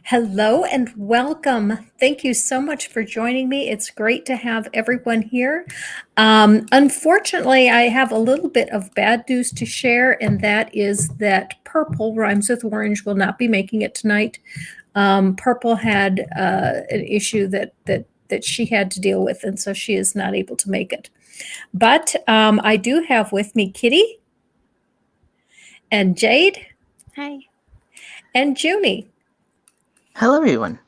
Hello and welcome. Thank you so much for joining me. It's great to have everyone here. Unfortunately, I have a little bit of bad news to share, and that is that Purple Rhymes with Orange will not be making it tonight. Purple had an issue that she had to deal with, and so she is not able to make it. But I do have with me Kitty and Jade. Hi. And Jyuni. Hello, everyone.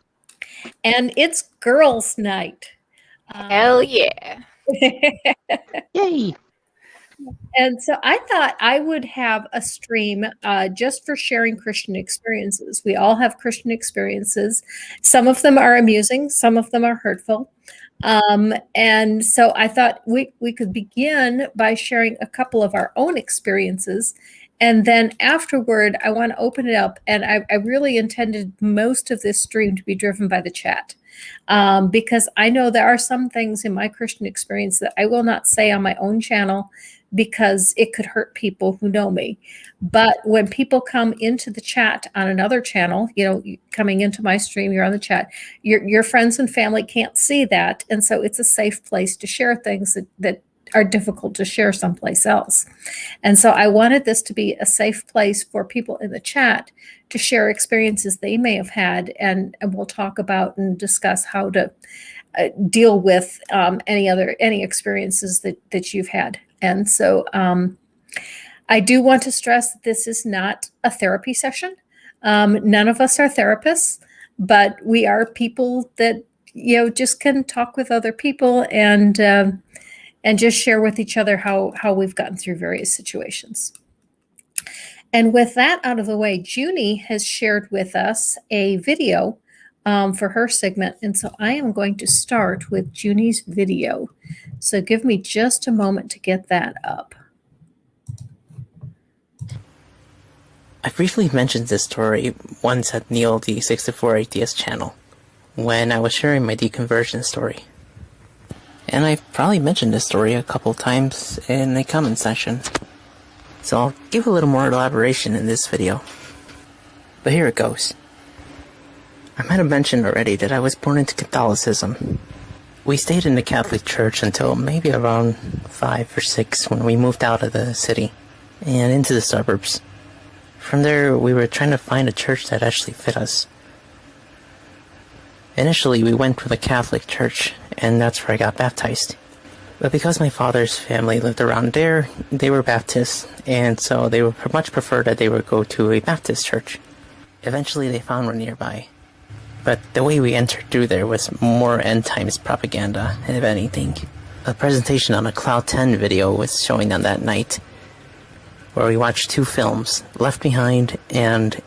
And it's girls' night. Hell yeah. Yay. And so I thought I would have a stream just for sharing Christian experiences. We all have Christian experiences. Some of them are amusing, some of them are hurtful. And so I thought we could begin by sharing a couple of our own experiences. And then afterward, I want to open it up. And I really intended most of this stream to be driven by the chat. Because I know there are some things in my Christian experience that I will not say on my own channel because it could hurt people who know me. But when people come into the chat on another channel, coming into my stream, you're on the chat, your friends and family can't see that. And so it's a safe place to share things that are difficult to share someplace else. And so I wanted this to be a safe place for people in the chat to share experiences they may have had, and we'll talk about and discuss how to deal with any experiences that you've had. And so I do want to stress that this is not a therapy session. None of us are therapists, but we are people that just can talk with other people and just share with each other how we've gotten through various situations. And with that out of the way, Jyuni has shared with us a video for her segment. And so I am going to start with Jyuni's video. So give me just a moment to get that up. I briefly mentioned this story once at Neil the 64 Atheist channel when I was sharing my deconversion story. And I've probably mentioned this story a couple times in the comment section. So I'll give a little more elaboration in this video. But here it goes. I might have mentioned already that I was born into Catholicism. We stayed in the Catholic Church until maybe around 5 or 6 when we moved out of the city and into the suburbs. From there, we were trying to find a church that actually fit us. Initially, we went for the Catholic Church, and that's where I got baptized. But because my father's family lived around there, they were Baptists, and so they would much prefer that they would go to a Baptist church. Eventually, they found one nearby. But the way we entered through there was more end times propaganda, if anything. A presentation on a Cloud 10 video was showing on that night, where we watched 2 films, Left Behind and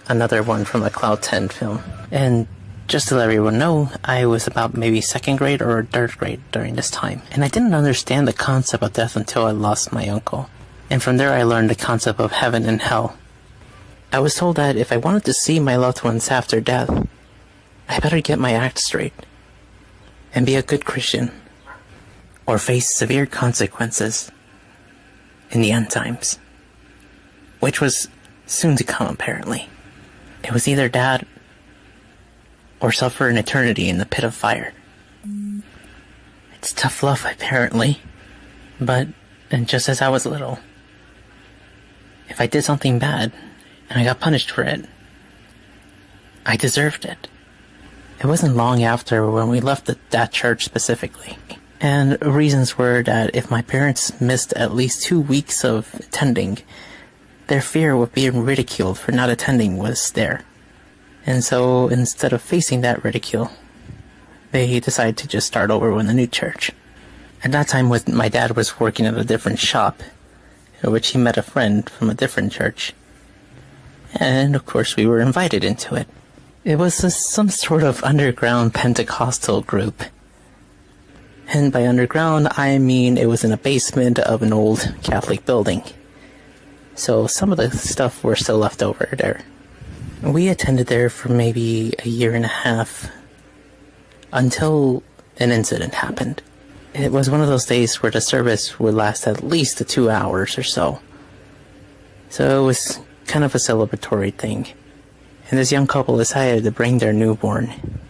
another one from a Cloud 10 film. And just to let everyone know, I was about maybe 2nd grade or 3rd grade during this time. And I didn't understand the concept of death until I lost my uncle. And from there I learned the concept of heaven and hell. I was told that if I wanted to see my loved ones after death, I better get my act straight and be a good Christian, or face severe consequences in the end times, which was soon to come apparently. It was either that or suffer an eternity in the pit of fire. It's tough love apparently, but and just as I was little, if I did something bad and I got punished for it, I deserved it. It wasn't long after when we left that church specifically. And reasons were that if my parents missed at least 2 weeks of attending, their fear of being ridiculed for not attending was there. And so instead of facing that ridicule, they decided to just start over with a new church. At that time, my dad was working at a different shop, in which he met a friend from a different church. And of course we were invited into it. It was some sort of underground Pentecostal group. And by underground, I mean it was in a basement of an old Catholic building. So some of the stuff were still left over there. We attended there for maybe a year and a half until an incident happened. It was one of those days where the service would last at least 2 hours or so. So it was kind of a celebratory thing. and this young couple decided to bring their newborn.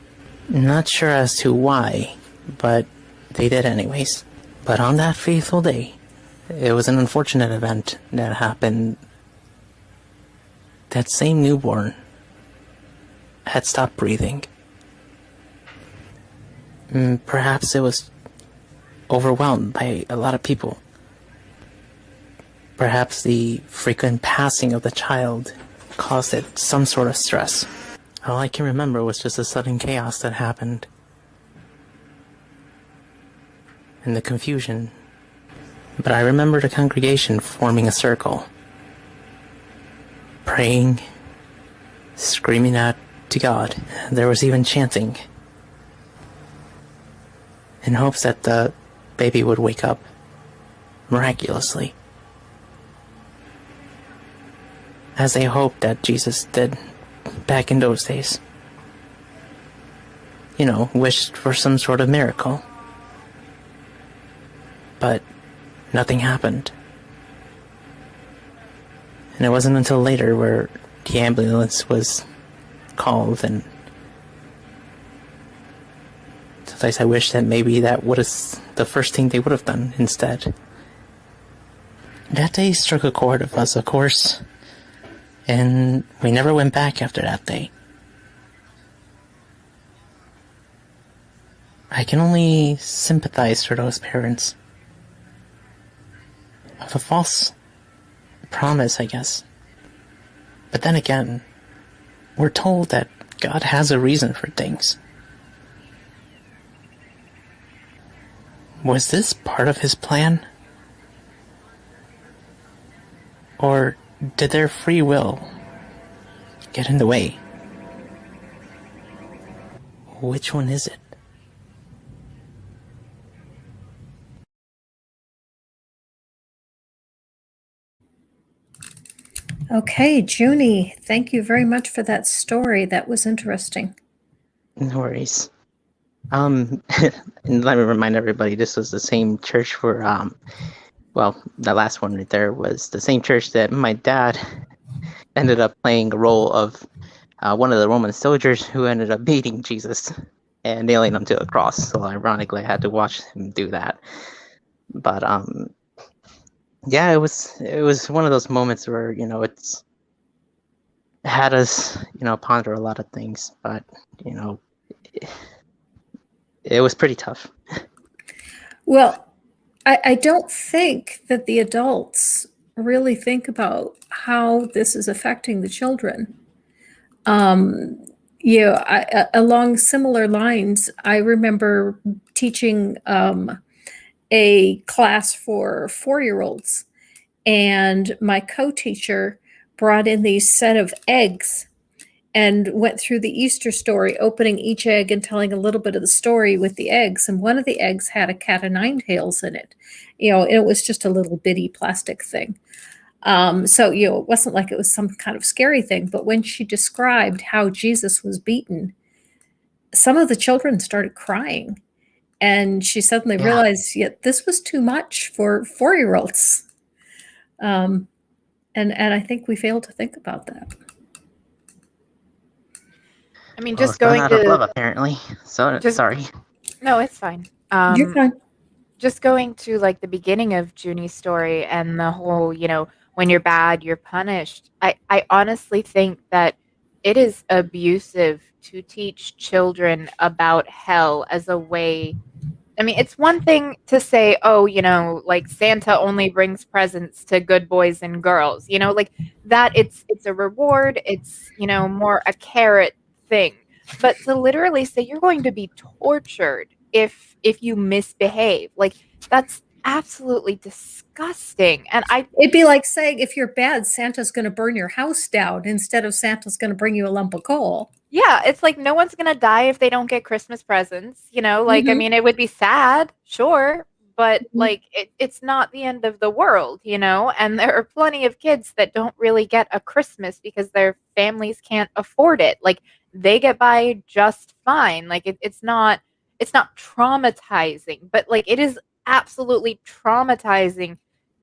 Not sure as to why, but they did anyways. But on that fateful day, it was an unfortunate event that happened. That same newborn had stopped breathing. Perhaps it was overwhelmed by a lot of people. Perhaps the frequent passing of the child caused it some sort of stress. All I can remember was just a sudden chaos that happened. And the confusion. But I remember the congregation forming a circle, praying, screaming out to God. There was even chanting, in hopes that the baby would wake up miraculously, as they hoped that Jesus did back in those days. You know, wished for some sort of miracle. But nothing happened. And it wasn't until later where the ambulance was called, and sometimes I wish that maybe that would have the first thing they would have done instead. That day struck a chord with us, of course, and we never went back after that day. I can only sympathize for those parents. Of a false promise, I guess. But then again, we're told that God has a reason for things. Was this part of his plan? Or did their free will get in the way? Which one is it? Okay, Jyuni, thank you very much for that story. That was interesting. No worries. And let me remind everybody, this was the same church for, well, the last one right there was the same church that my dad ended up playing a role of one of the Roman soldiers who ended up beating Jesus and nailing him to a cross. So ironically, I had to watch him do that. But yeah, it was one of those moments where, you know, it had us, you know, ponder a lot of things. But, you know, it was pretty tough. Well, I don't think that the adults really think about how this is affecting the children. You know, along similar lines, I remember teaching a class for 4-year-olds, and my co-teacher brought in these set of eggs and went through the Easter story, opening each egg and telling a little bit of the story with the eggs. And one of the eggs had a cat o' nine tails in it. You know, it was just a little bitty plastic thing. So, you know, it wasn't like it was some kind of scary thing. But when she described how Jesus was beaten, some of the children started crying. And she suddenly realized, yeah, this was too much for 4-year-olds. And I think we failed to think about that. I mean, just going out to of love, apparently. So sorry. No, it's fine. You're fine. Just going to like the beginning of Juni's story and the whole, you know, when you're bad, you're punished. I honestly think that it is abusive to teach children about hell as a way. I mean, it's one thing to say, oh, you know, like Santa only brings presents to good boys and girls, you know, like that. It's a reward. It's, you know, more a carrot thing. But to literally say you're going to be tortured if you misbehave, like that's absolutely disgusting. And it'd be like saying if you're bad, Santa's going to burn your house down instead of Santa's going to bring you a lump of coal. Yeah, it's like no one's going to die if they don't get Christmas presents, you know, like, I mean, it would be sad, sure, but like it's not the end of the world, you know, and there are plenty of kids that don't really get a Christmas because their families can't afford it. Like they get by just fine. Like it's not traumatizing, but like it is absolutely traumatizing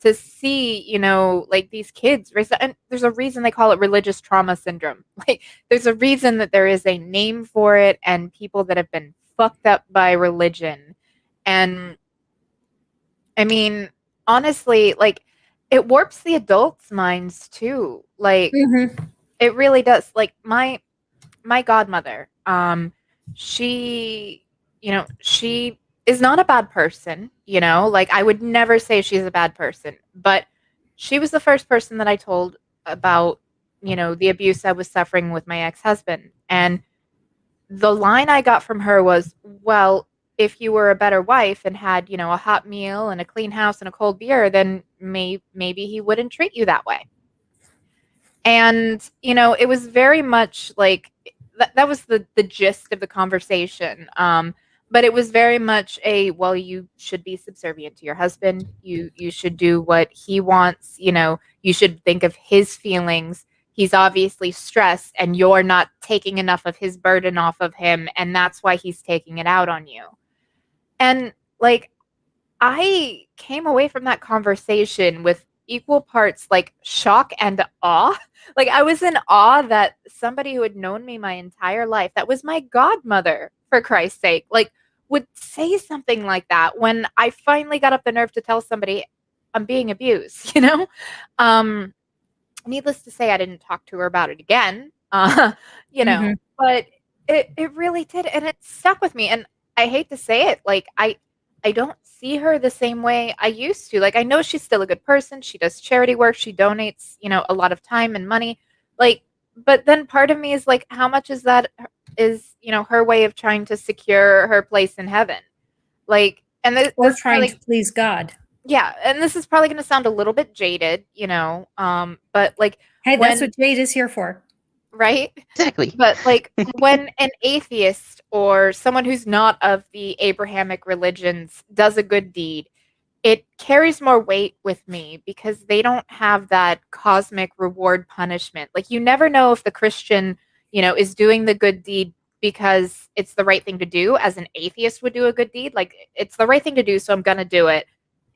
to see, you know, like these kids, and there's a reason they call it religious trauma syndrome. Like there's a reason that there is a name for it, and people that have been fucked up by religion. And I mean, honestly, like it warps the adults' minds too. Like it really does. Like my godmother, she, you know, she is not a bad person, you know, like I would never say she's a bad person, but she was the first person that I told about, you know, the abuse I was suffering with my ex-husband. And the line I got from her was, well, if you were a better wife and had, you know, a hot meal and a clean house and a cold beer, then maybe he wouldn't treat you that way. And, you know, it was very much like that was the gist of the conversation. But it was very much a, well, you should be subservient to your husband. You should do what he wants. You know, you should think of his feelings. He's obviously stressed and you're not taking enough of his burden off of him. And that's why he's taking it out on you. And like, I came away from that conversation with equal parts like shock and awe. Like I was in awe that somebody who had known me my entire life, that was my godmother, for Christ's sake, like would say something like that when I finally got up the nerve to tell somebody I'm being abused, you know? Needless to say, I didn't talk to her about it again, you know, but it really did. And it stuck with me. And I hate to say it, like I don't see her the same way I used to. Like I know she's still a good person. She does charity work. She donates, you know, a lot of time and money. Like, but then part of me is like, how much is that is, you know, her way of trying to secure her place in heaven? Like, and or trying to please God. Yeah, and this is probably going to sound a little bit jaded, you know, but like, hey, that's what jade is here for, right? Exactly. But like when an atheist or someone who's not of the Abrahamic religions does a good deed, it carries more weight with me because they don't have that cosmic reward punishment. Like you never know if the Christian, you know, is doing the good deed because it's the right thing to do, as an atheist would do a good deed. Like it's the right thing to do, so I'm going to do it.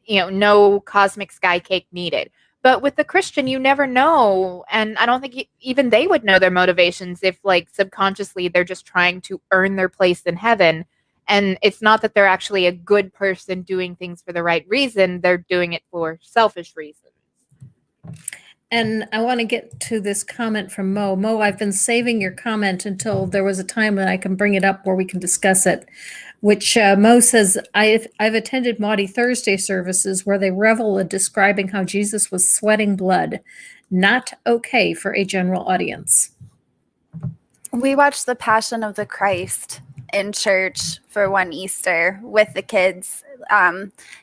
You know, no cosmic sky cake needed. But with the Christian, you never know. And I don't think even they would know their motivations if like subconsciously they're just trying to earn their place in heaven. And it's not that they're actually a good person doing things for the right reason. They're doing it for selfish reasons. And I want to get to this comment from Mo. Mo, I've been saving your comment until there was a time when I can bring it up where we can discuss it, which Mo says, I've attended Maundy Thursday services where they revel in describing how Jesus was sweating blood. Not okay for a general audience. We watched The Passion of the Christ in church for one Easter with the kids.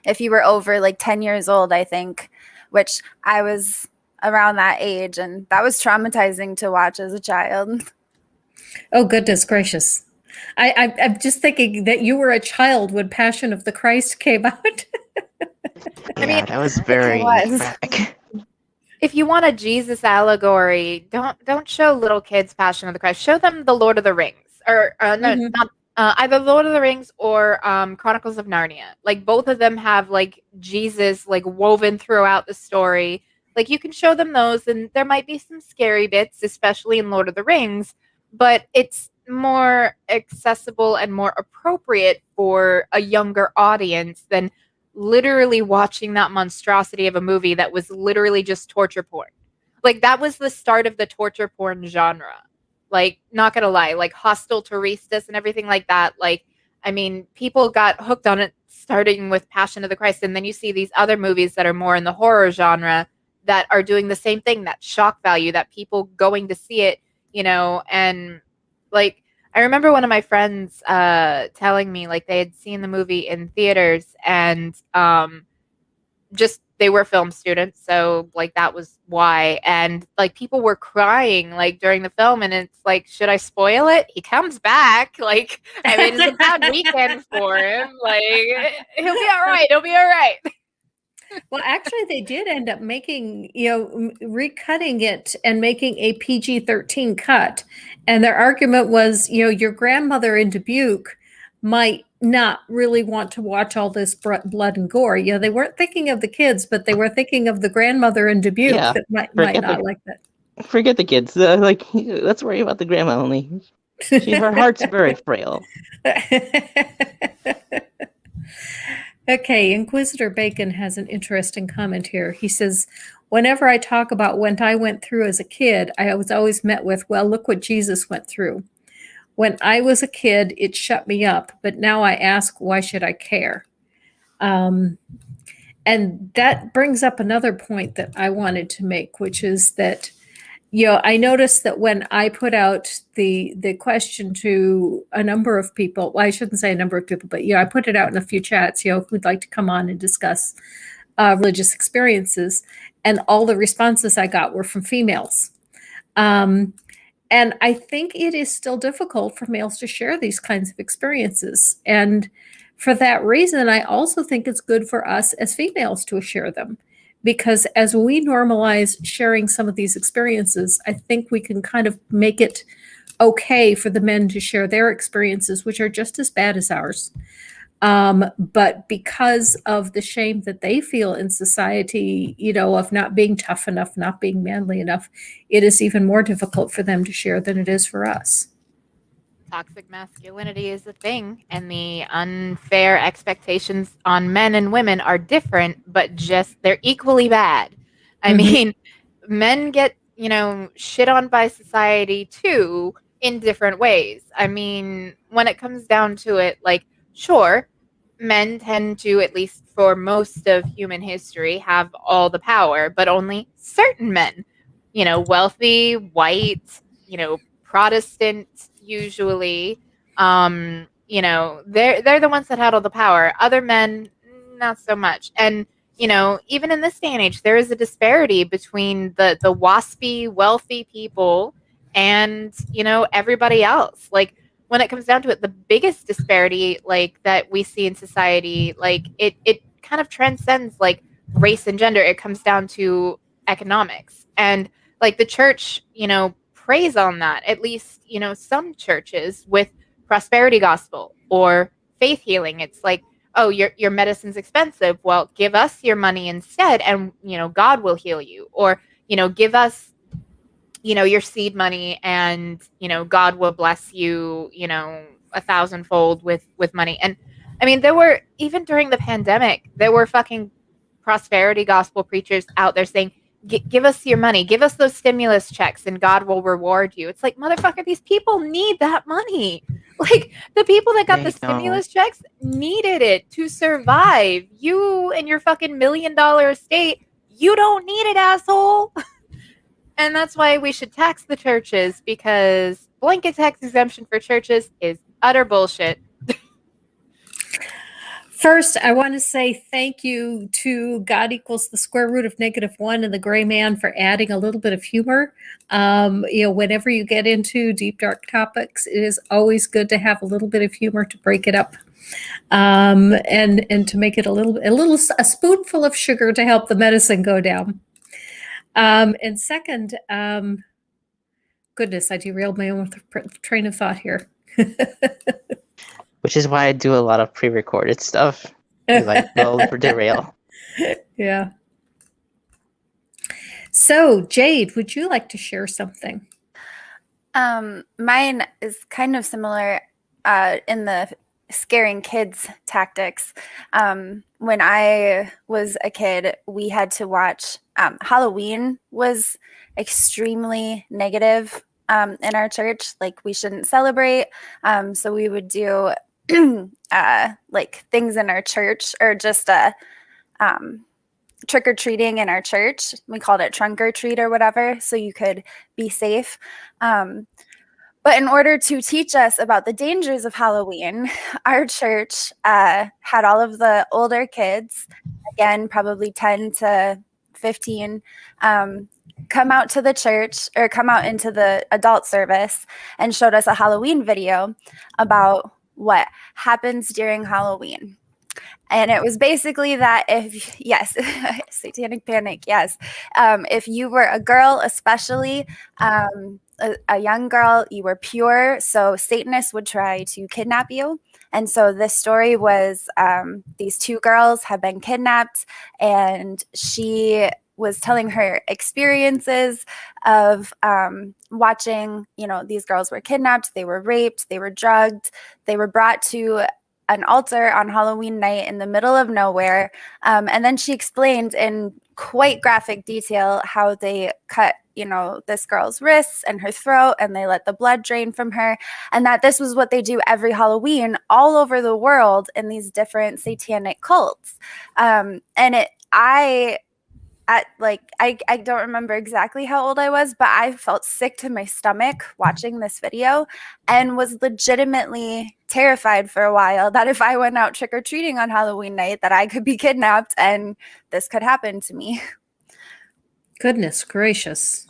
If you were over like 10 years old, I think, which I was around that age, and that was traumatizing to watch as a child. Oh, goodness gracious. I'm just thinking that you were a child when Passion of the Christ came out. I mean, that was very graphic. If you want a Jesus allegory, don't show little kids Passion of the Christ. Show them the Lord of the Rings, or not either Lord of the Rings or Chronicles of Narnia. Like both of them have like Jesus like woven throughout the story. Like you can show them those, and there might be some scary bits, especially in Lord of the Rings, but it's more accessible and more appropriate for a younger audience than literally watching that monstrosity of a movie that was literally just torture porn. Like that was the start of the torture porn genre. Like, not gonna lie, like Hostel Turistas and everything like that. Like, I mean, people got hooked on it starting with Passion of the Christ, and then you see these other movies that are more in the horror genre that are doing the same thing, that shock value, that people going to see it, you know. And like I remember one of my friends telling me like they had seen the movie in theaters, and just they were film students, so like that was why. And like people were crying like during the film, and it's like, should I spoil it? He comes back. Like, I mean, it's a bad weekend for him. Like, he'll be all right. He'll be all right. Well, actually, they did end up making, you know, recutting it and making a PG-13 cut. And their argument was, you know, your grandmother in Dubuque might not really want to watch all this blood and gore. They weren't thinking of the kids, but they were thinking of the grandmother in Dubuque that might not like that. Forget the kids. Let's worry about the grandma only. Her heart's very frail. Okay, Inquisitor Bacon has an interesting comment here. He says, whenever I talk about what I went through as a kid, I was always met with, well, look what Jesus went through. When I was a kid, it shut me up, but now I ask, why should I care? And that brings up another point that I wanted to make, which is that, I noticed that when I put out the question to a number of people, well, I shouldn't say a number of people, but I put it out in a few chats, who'd like to come on and discuss religious experiences, and all the responses I got were from females. And I think it is still difficult for males to share these kinds of experiences. And for that reason, I also think it's good for us as females to share them. Because as we normalize sharing some of these experiences, I think we can kind of make it okay for the men to share their experiences, which are just as bad as ours. But because of the shame that they feel in society, of not being tough enough, not being manly enough, it is even more difficult for them to share than it is for us. Toxic masculinity is a thing, and the unfair expectations on men and women are different, but they're equally bad. I mean, men get, shit on by society too in different ways. I mean, when it comes down to it, sure, men tend to, at least for most of human history, have all the power, but only certain men, wealthy, white, Protestant, usually, they're the ones that had all the power. Other men, not so much. And, even in this day and age, there is a disparity between the waspy, wealthy people and, everybody else. When it comes down to it, the biggest disparity, that we see in society, it kind of transcends, race and gender. It comes down to economics. And, the church, preys on that, at least, some churches with prosperity gospel or faith healing. It's oh, your medicine's expensive. Well, give us your money instead, and, God will heal you. Or, give us, your seed money, and, God will bless you, 1,000-fold with money. And I mean, there were, even during the pandemic, there were fucking prosperity gospel preachers out there saying, give us your money, give us those stimulus checks, and God will reward you. It's motherfucker, these people need that money. The people that got the stimulus checks needed it to survive. You and your fucking $1 million estate, you don't need it, asshole. And that's why we should tax the churches, because blanket tax exemption for churches is utter bullshit. First, I want to say thank you to God equals the square root of -1 and the Gray Man for adding a little bit of humor. Whenever you get into deep, dark topics, it is always good to have a little bit of humor to break it up, and to make it a spoonful of sugar to help the medicine go down. And second, goodness, I derailed my own train of thought here. Which is why I do a lot of pre-recorded stuff. Will derail. Yeah. So, Jade, would you like to share something? Mine is kind of similar in the scaring kids tactics. When I was a kid, we had to watch Halloween was extremely negative in our church. We shouldn't celebrate. So we would do things in our church, or just trick-or-treating in our church. We called it trunk or treat or whatever, so you could be safe. But in order to teach us about the dangers of Halloween, our church had all of the older kids, again, probably 10 to 15, come out to the church, or come out into the adult service, and showed us a Halloween video about what happens during Halloween. And it was basically that yes, satanic panic, yes. If you were a girl, especially, a young girl, you were pure, so Satanists would try to kidnap you. And so this story was these two girls have been kidnapped, and she was telling her experiences of watching, these girls were kidnapped, they were raped, they were drugged, they were brought to an altar on Halloween night in the middle of nowhere. And then she explained in quite graphic detail how they cut, this girl's wrists and her throat, and they let the blood drain from her, and that this was what they do every Halloween all over the world in these different satanic cults. I don't remember exactly how old I was, but I felt sick to my stomach watching this video and was legitimately terrified for a while that if I went out trick-or-treating on Halloween night, that I could be kidnapped and this could happen to me. Goodness gracious.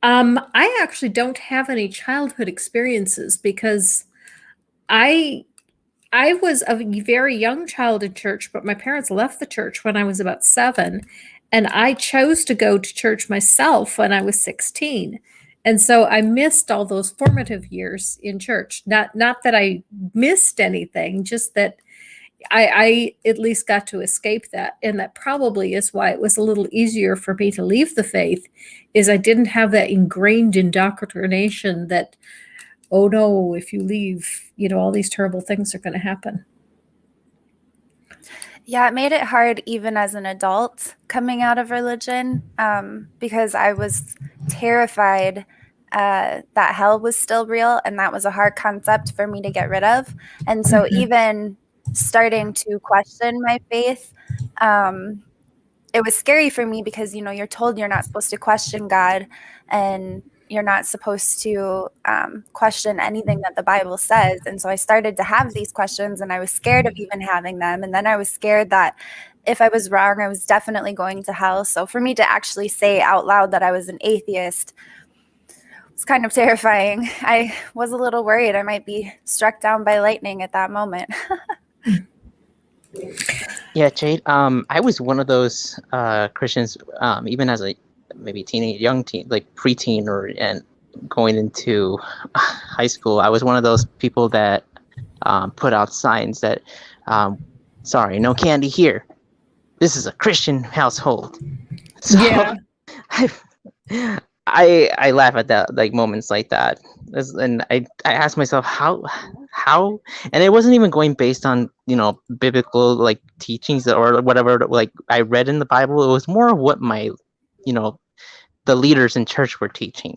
I actually don't have any childhood experiences because I was a very young child in church, but my parents left the church when I was about 7, and I chose to go to church myself when I was 16. And so I missed all those formative years in church. Not that I missed anything, just that I at least got to escape that. And that probably is why it was a little easier for me to leave the faith, is I didn't have that ingrained indoctrination that, oh no, if you leave, all these terrible things are going to happen. Yeah, it made it hard even as an adult coming out of religion, because I was terrified that hell was still real, and that was a hard concept for me to get rid of. And so even starting to question my faith, it was scary for me because, you're told you're not supposed to question God, and you're not supposed to question anything that the Bible says. And so I started to have these questions, and I was scared of even having them. And then I was scared that if I was wrong, I was definitely going to hell. So for me to actually say out loud that I was an atheist was kind of terrifying. I was a little worried I might be struck down by lightning at that moment. Yeah, Jade. I was one of those Christians, even as a maybe young teen, like preteen, and going into high school. I was one of those people that put out signs that, sorry, no candy here. This is a Christian household. So Yeah. I laugh at that, like moments like that, and I ask myself how, and it wasn't even going based on biblical like teachings or whatever like I read in the Bible. It was more of what my the leaders in church were teaching.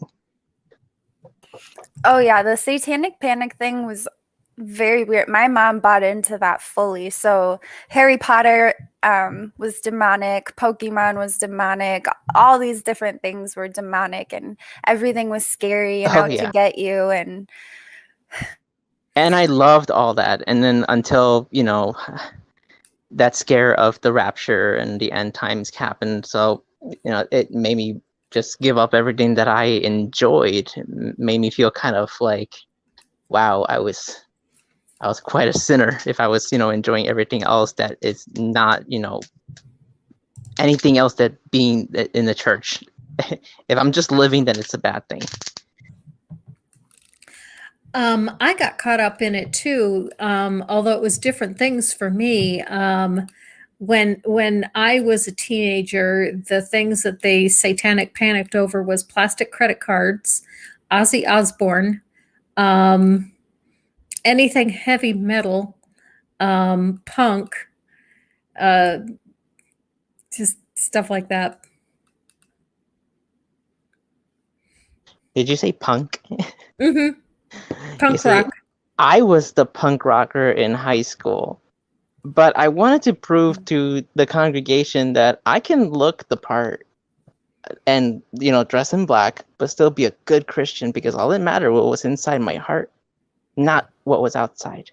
Oh yeah, the satanic panic thing was very weird. My mom bought into that fully. So Harry Potter was demonic, Pokemon was demonic, all these different things were demonic, and everything was scary and out to get you. And I loved all that. And then until that scare of the rapture and the end times happened, so it made me just give up everything that I enjoyed. It made me feel kind of like, wow, I was quite a sinner if I was, enjoying everything else that is not, anything else that being in the church. If I'm just living, then it's a bad thing. I got caught up in it too, although it was different things for me. When I was a teenager, the things that they satanic panicked over was plastic credit cards, Ozzy Osbourne, anything heavy metal, punk, just stuff like that. Did you say punk? Mm-hmm. Punk rock. I was the punk rocker in high school, but I wanted to prove to the congregation that I can look the part and dress in black, but still be a good Christian, because all that mattered was inside my heart, not what was outside.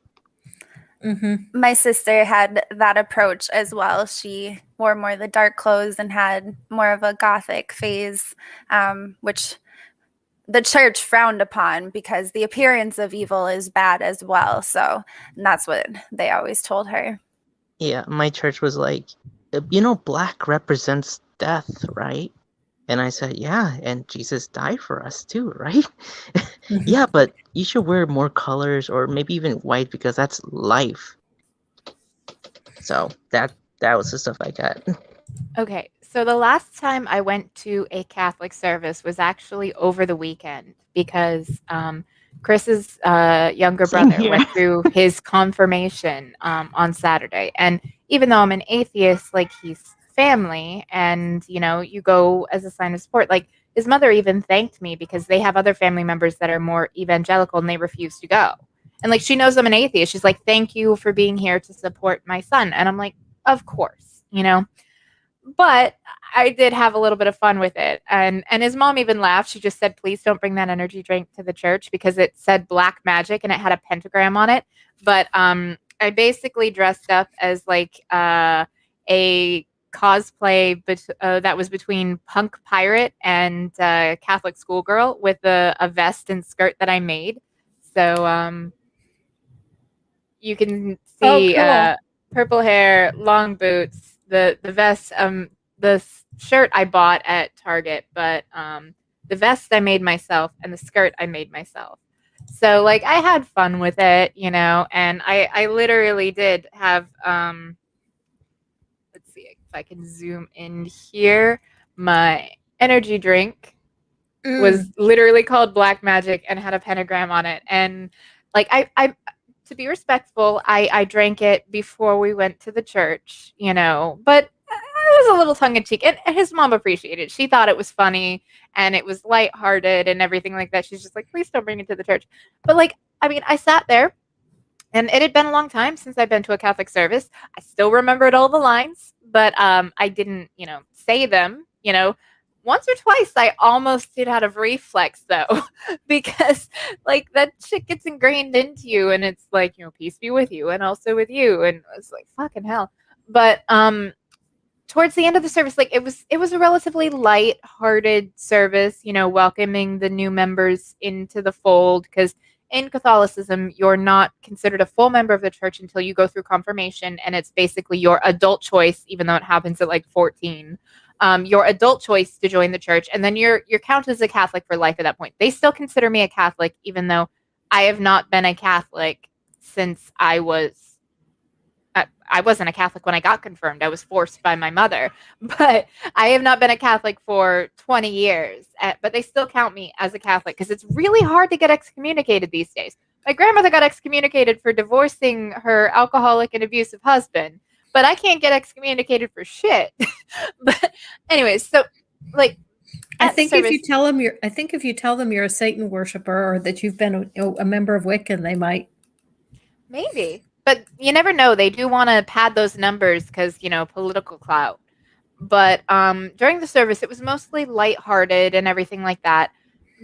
Mm-hmm. My sister had that approach as well. She wore more of the dark clothes and had more of a gothic phase, which the church frowned upon because the appearance of evil is bad as well. So that's what they always told her. Yeah, my church was like, black represents death, right? And I said, yeah, and Jesus died for us too, right? Yeah, but you should wear more colors or maybe even white because that's life. So that was the stuff I got. Okay, so the last time I went to a Catholic service was actually over the weekend because Chris's younger Same brother here. went through his confirmation on Saturday. And even though I'm an atheist, like he's family and, you know, you go as a sign of support. Like his mother even thanked me because they have other family members that are more evangelical and they refuse to go. And like she knows I'm an atheist. She's like, thank you for being here to support my son. And I'm like, of course, you know. But I did have a little bit of fun with it. And his mom even laughed. She just said, please don't bring that energy drink to the church because it said black magic and it had a pentagram on it. But I basically dressed up as like a cosplay that was between punk pirate and Catholic schoolgirl with a vest and skirt that I made. So you can see cool. purple hair, long boots, the vest, the shirt I bought at Target, but the vest I made myself and the skirt I made myself. So like I had fun with it, you know, and I literally did have let's see if I can zoom in here. My energy drink was literally called Black Magic and had a pentagram on it. And like I to be respectful, I drank it before we went to the church, you know, but it was a little tongue-in-cheek. And his mom appreciated it. She thought it was funny and it was lighthearted and everything like that. She's just like, please don't bring it to the church. But like, I mean, I sat there and it had been a long time since I'd been to a Catholic service. I still remembered all the lines, but I didn't, you know, say them, you know. Once or twice I almost did out of reflex though, because like that shit gets ingrained into you and it's like, you know, peace be with you and also with you. And it's like fucking hell. But towards the end of the service, like it was a relatively light-hearted service, you know, welcoming the new members into the fold, because in Catholicism, you're not considered a full member of the church until you go through confirmation, and it's basically your adult choice, even though it happens at like 14. Your adult choice to join the church, and then you're counted as a Catholic for life at that point. They still consider me a Catholic, even though I have not been a Catholic since I wasn't a Catholic when I got confirmed. I was forced by my mother, but I have not been a Catholic for 20 years. But they still count me as a Catholic because it's really hard to get excommunicated these days. My grandmother got excommunicated for divorcing her alcoholic and abusive husband, but I can't get excommunicated for shit. But anyways, so like, I think if you tell them you're a Satan worshiper or that you've been a member of Wiccan, they might. Maybe. But you never know. They do want to pad those numbers because, you know, political clout. But during the service, it was mostly lighthearted and everything like that.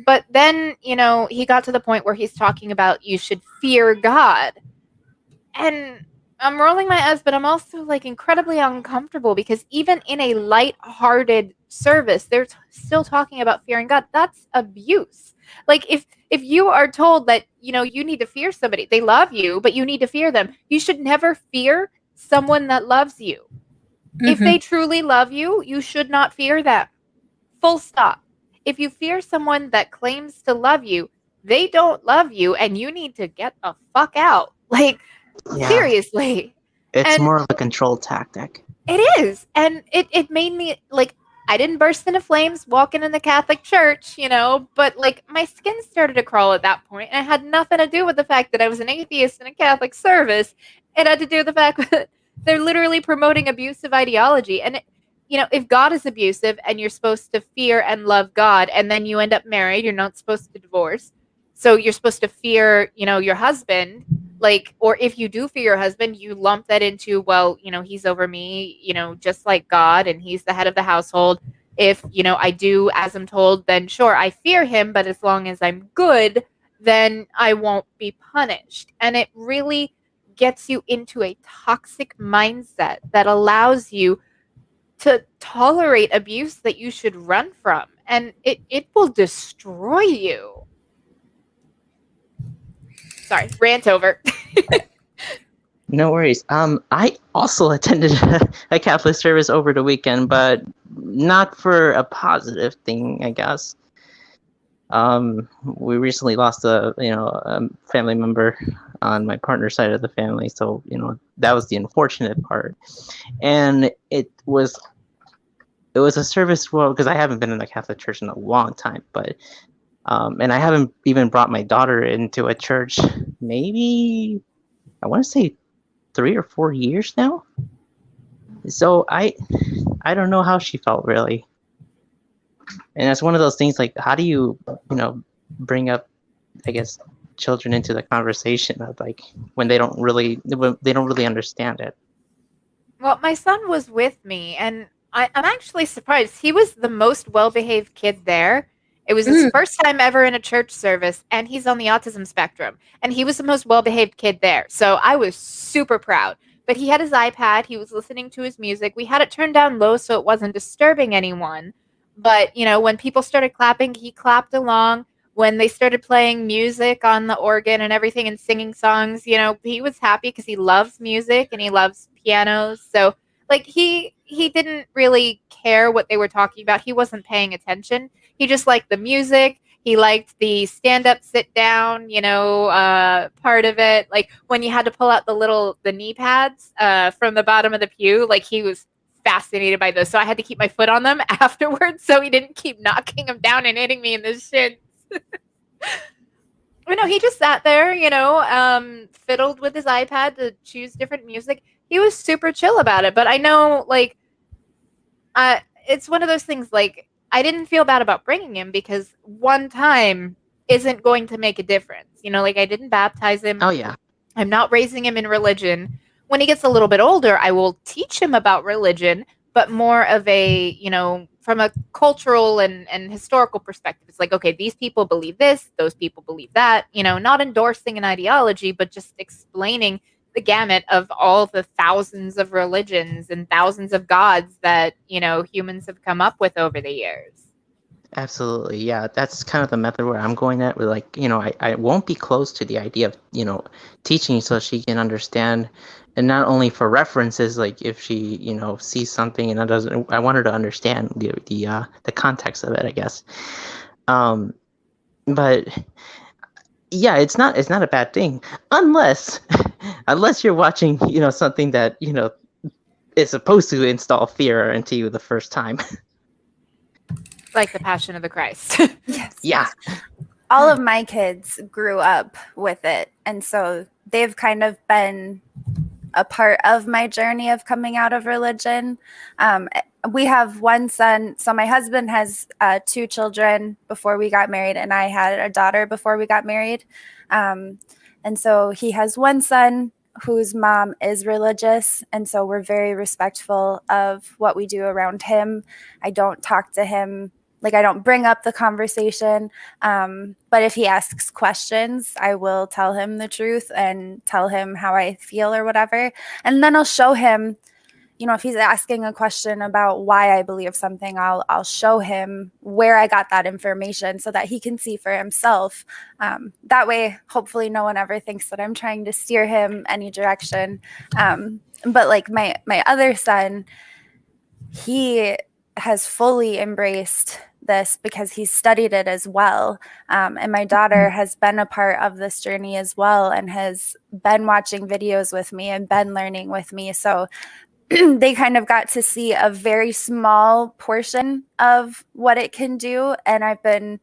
But then, you know, he got to the point where he's talking about you should fear God. And I'm rolling my eyes, but I'm also like incredibly uncomfortable because even in a lighthearted service, they're still talking about fearing God. That's abuse. Like if you are told that, you know, you need to fear somebody, they love you, but you need to fear them. You should never fear someone that loves you. Mm-hmm. If they truly love you, you should not fear them. Full stop. If you fear someone that claims to love you, they don't love you and you need to get the fuck out. Like, yeah. Seriously. It's more of a control tactic. It is. And it made me like, I didn't burst into flames walking in the Catholic church, you know, but like my skin started to crawl at that point, and it had nothing to do with the fact that I was an atheist in a Catholic service. It had to do with the fact that they're literally promoting abusive ideology. And, you know, if God is abusive and you're supposed to fear and love God, and then you end up married, you're not supposed to divorce. So you're supposed to fear, you know, your husband. Like, or if you do fear your husband, you lump that into, well, you know, he's over me, you know, just like God, and he's the head of the household. If, you know, I do as I'm told, then sure, I fear him, but as long as I'm good, then I won't be punished. And it really gets you into a toxic mindset that allows you to tolerate abuse that you should run from. And it will destroy you. Sorry, rant over. No worries. I also attended a Catholic service over the weekend, but not for a positive thing, I guess. We recently lost a family member on my partner's side of the family, so that was the unfortunate part. And it was a service, well, because I haven't been in a Catholic church in a long time, but and I haven't even brought my daughter into a church, maybe I want to say 3 or 4 years now. So I don't know how she felt really. And it's one of those things, like, how do you bring up, I guess, children into the conversation of, like, when they don't really understand it. Well, my son was with me, and I'm actually surprised. He was the most well-behaved kid there. It was his first time ever in a church service, and he's on the autism spectrum, and he was the most well-behaved kid there. So I was super proud. But he had his iPad. He was listening to his music. We had it turned down low so it wasn't disturbing anyone. But, when people started clapping, he clapped along. When they started playing music on the organ and everything and singing songs, he was happy because he loves music and he loves pianos. So, like, he didn't really care what they were talking about. He wasn't paying attention. He just liked the music. He liked the stand-up, sit-down, part of it. Like, when you had to pull out the knee pads from the bottom of the pew, like, he was fascinated by those. So I had to keep my foot on them afterwards so he didn't keep knocking them down and hitting me in the shins. He just sat there, fiddled with his iPad to choose different music. He was super chill about it. But I know, like, it's one of those things, like, I didn't feel bad about bringing him because one time isn't going to make a difference. Like, I didn't baptize him. Oh, yeah. I'm not raising him in religion. When he gets a little bit older, I will teach him about religion, but more of a, from a cultural and historical perspective. It's like, okay, these people believe this, those people believe that, not endorsing an ideology, but just explaining the gamut of all the thousands of religions and thousands of gods that, humans have come up with over the years. Absolutely. Yeah, that's kind of the method where I'm going at, with, like, I won't be close to the idea of, teaching so she can understand, and not only for references, like, if she, sees something and I want her to understand the context of it, I guess. But yeah, it's not a bad thing, unless you're watching, something that, is supposed to install fear into you the first time. Like the Passion of the Christ. Yes. Yeah. All of my kids grew up with it. And so they've kind of been a part of my journey of coming out of religion. We have one son. So my husband has 2 children before we got married, and I had a daughter before we got married. And so he has one son whose mom is religious. And so we're very respectful of what we do around him. I don't talk to him. Like, I don't bring up the conversation, but if he asks questions, I will tell him the truth and tell him how I feel or whatever. And then I'll show him, if he's asking a question about why I believe something, I'll show him where I got that information so that he can see for himself. That way, hopefully no one ever thinks that I'm trying to steer him any direction. But like my other son, he has fully embraced this because he's studied it as well. And my daughter has been a part of this journey as well and has been watching videos with me and been learning with me. So they kind of got to see a very small portion of what it can do. And I've been,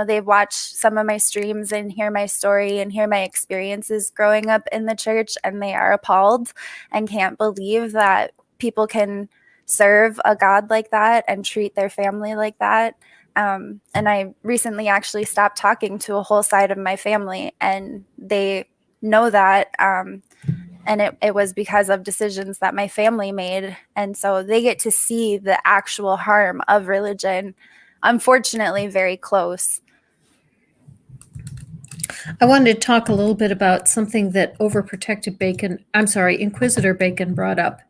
they've watched some of my streams and hear my story and hear my experiences growing up in the church. And they are appalled and can't believe that people can serve a God like that and treat their family like that. And I recently actually stopped talking to a whole side of my family, and they know that. And it was because of decisions that my family made. And so they get to see the actual harm of religion, unfortunately, very close. I wanted to talk a little bit about something that Inquisitor Bacon brought up.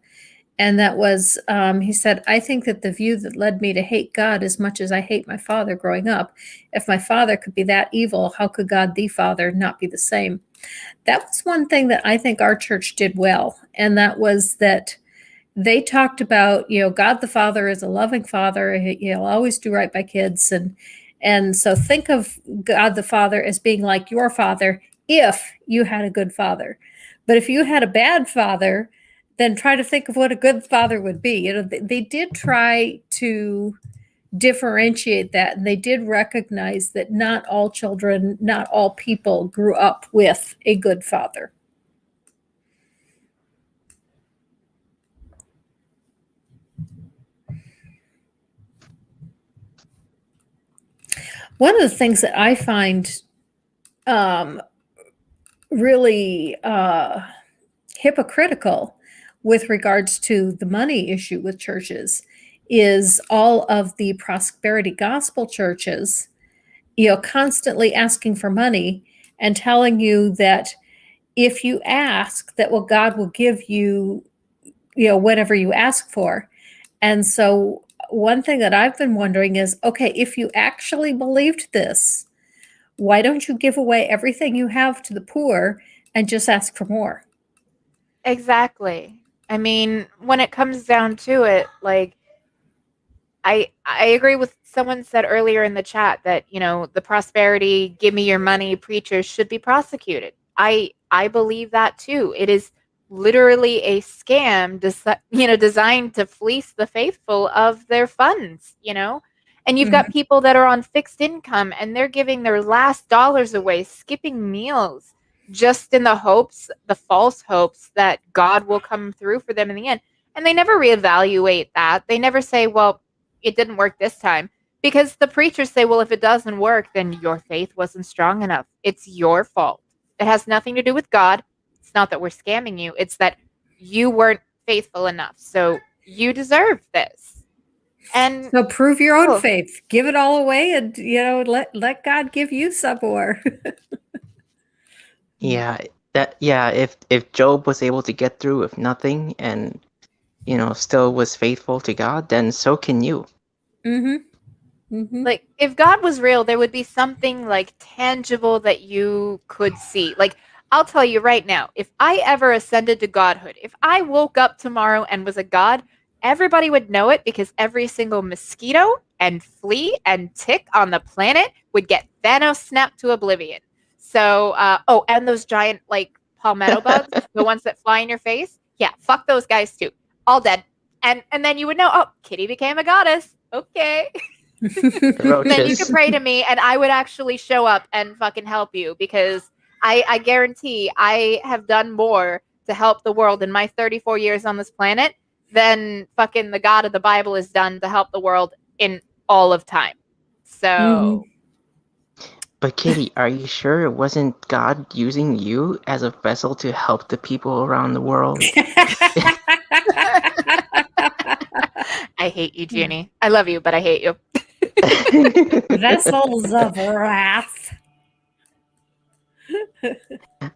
And that was, he said, I think that the view that led me to hate God as much as I hate my father growing up. If my father could be that evil, how could God the Father not be the same? That was one thing that I think our church did well. And that was that they talked about, God the Father is a loving father. He'll always do right by kids. And so think of God the Father as being like your father if you had a good father. But if you had a bad father, then try to think of what a good father would be. They did try to differentiate that, and they did recognize that not all children, not all people grew up with a good father. One of the things that I find really hypocritical with regards to the money issue with churches is all of the prosperity gospel churches, constantly asking for money and telling you that if you ask, that God will give you, whatever you ask for. And so one thing that I've been wondering is, okay, if you actually believed this, why don't you give away everything you have to the poor and just ask for more? Exactly. I mean, when it comes down to it, like, I agree with someone said earlier in the chat that, the prosperity, give me your money preachers should be prosecuted. I believe that too. It is literally a scam, designed to fleece the faithful of their funds, And you've got people that are on fixed income and they're giving their last dollars away, skipping meals, just in the false hopes that God will come through for them in the end. And they never reevaluate that. They never say, well, it didn't work this time. Because the preachers say, well, if it doesn't work, then your faith wasn't strong enough. It's your fault. It has nothing to do with God. It's not that we're scamming you. It's that you weren't faithful enough. So you deserve this. And so prove your own faith. Give it all away and, let God give you some more. If Job was able to get through with nothing and still was faithful to God, then so can you. Like, if God was real, there would be something like tangible that you could see. Like, I'll tell you right now, if I ever ascended to godhood, if I woke up tomorrow and was a god, everybody would know it because every single mosquito and flea and tick on the planet would get Thanos snapped to oblivion. So, and those giant, like, palmetto bugs, the ones that fly in your face. Yeah, fuck those guys too. All dead. And then you would know, oh, Kitty became a goddess. Okay. Then you could pray to me and I would actually show up and fucking help you because I guarantee I have done more to help the world in my 34 years on this planet than fucking the God of the Bible has done to help the world in all of time. So... But Kitty, are you sure it wasn't God using you as a vessel to help the people around the world? I hate you, Jyuni. I love you, but I hate you. Vessels of wrath.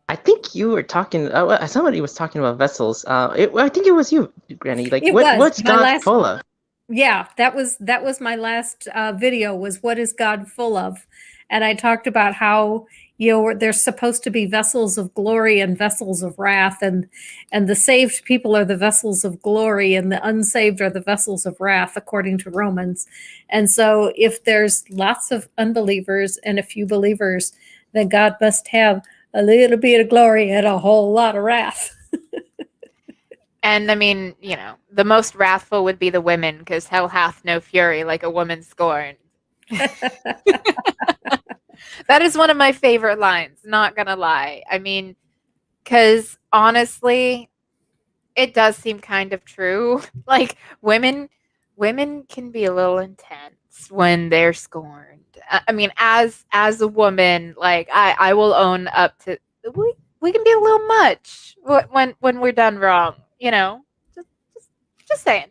I think you were talking. Somebody was talking about vessels. I think it was you, Granny. Like, what's God full of? Yeah, that was my last video. Was what is God full of? And I talked about how there's supposed to be vessels of glory and vessels of wrath, and the saved people are the vessels of glory, and the unsaved are the vessels of wrath, according to Romans. And so, if there's lots of unbelievers and a few believers, then God must have a little bit of glory and a whole lot of wrath. And I mean, the most wrathful would be the women, because hell hath no fury like a woman scorned. That is one of my favorite lines, not gonna lie. I mean, because honestly, it does seem kind of true. Like, women can be a little intense when they're scorned. I mean, as a woman, like, I will own up to, we can be a little much when we're done wrong, just saying.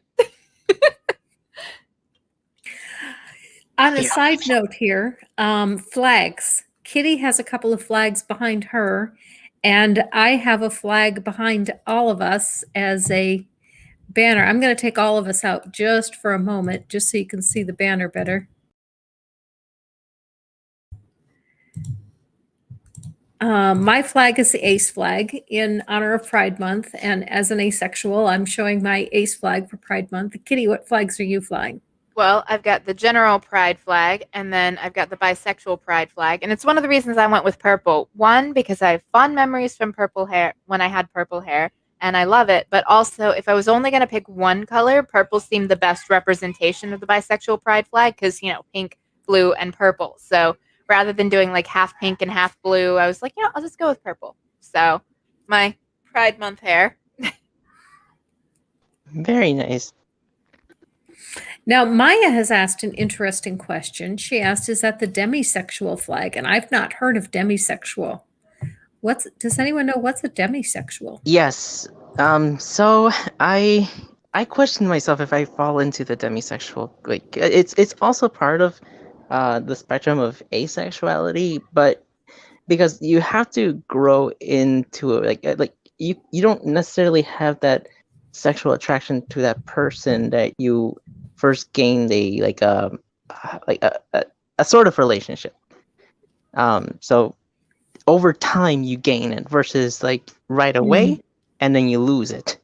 On a side note here, flags. Kitty has a couple of flags behind her, and I have a flag behind all of us as a banner. I'm going to take all of us out just for a moment, just so you can see the banner better. My flag is the ace flag in honor of Pride Month. And as an asexual, I'm showing my ace flag for Pride Month. Kitty, what flags are you flying? Well, I've got the general pride flag, and then I've got the bisexual pride flag. And it's one of the reasons I went with purple. One, because I have fond memories from purple hair when I had purple hair, and I love it. But also, if I was only going to pick one color, purple seemed the best representation of the bisexual pride flag because, pink, blue, and purple. So rather than doing like half pink and half blue, I was like, I'll just go with purple. So my Pride Month hair. Very nice. Now, Maya has asked an interesting question. She asked, is that the demisexual flag? And I've not heard of demisexual. Does anyone know what's a demisexual? Yes. So I question myself if I fall into the demisexual. Like, it's also part of the spectrum of asexuality, but because you have to grow into it, like you don't necessarily have that sexual attraction to that person that you first gained a sort of relationship. So over time you gain it versus like right away, and then you lose it.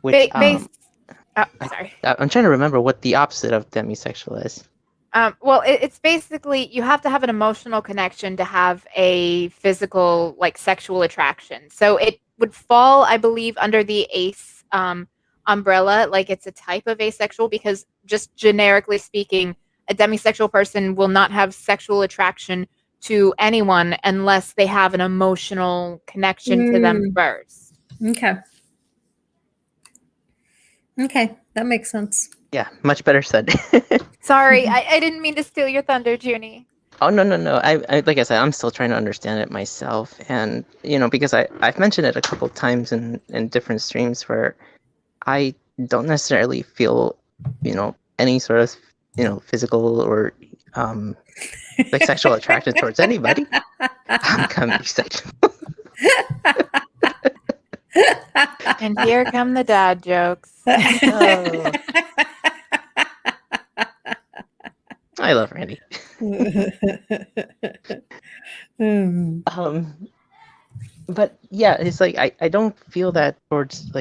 Which Sorry. I'm trying to remember what the opposite of demisexual is. Well, it's basically you have to have an emotional connection to have a physical, like sexual attraction. So it would fall, I believe, under the ace umbrella. Like it's a type of asexual because just generically speaking, a demisexual person will not have sexual attraction to anyone unless they have an emotional connection to them first. Okay, that makes sense. Yeah, much better said. Sorry, I didn't mean to steal your thunder, Jyuni. Oh, no. I like I said, I'm still trying to understand it myself. And, because I've mentioned it a couple times in different streams where I don't necessarily feel, any sort of, physical or like sexual attraction towards anybody. I'm demisexual. And here come the dad jokes. Oh. I love Randy. But yeah, it's like I don't feel that towards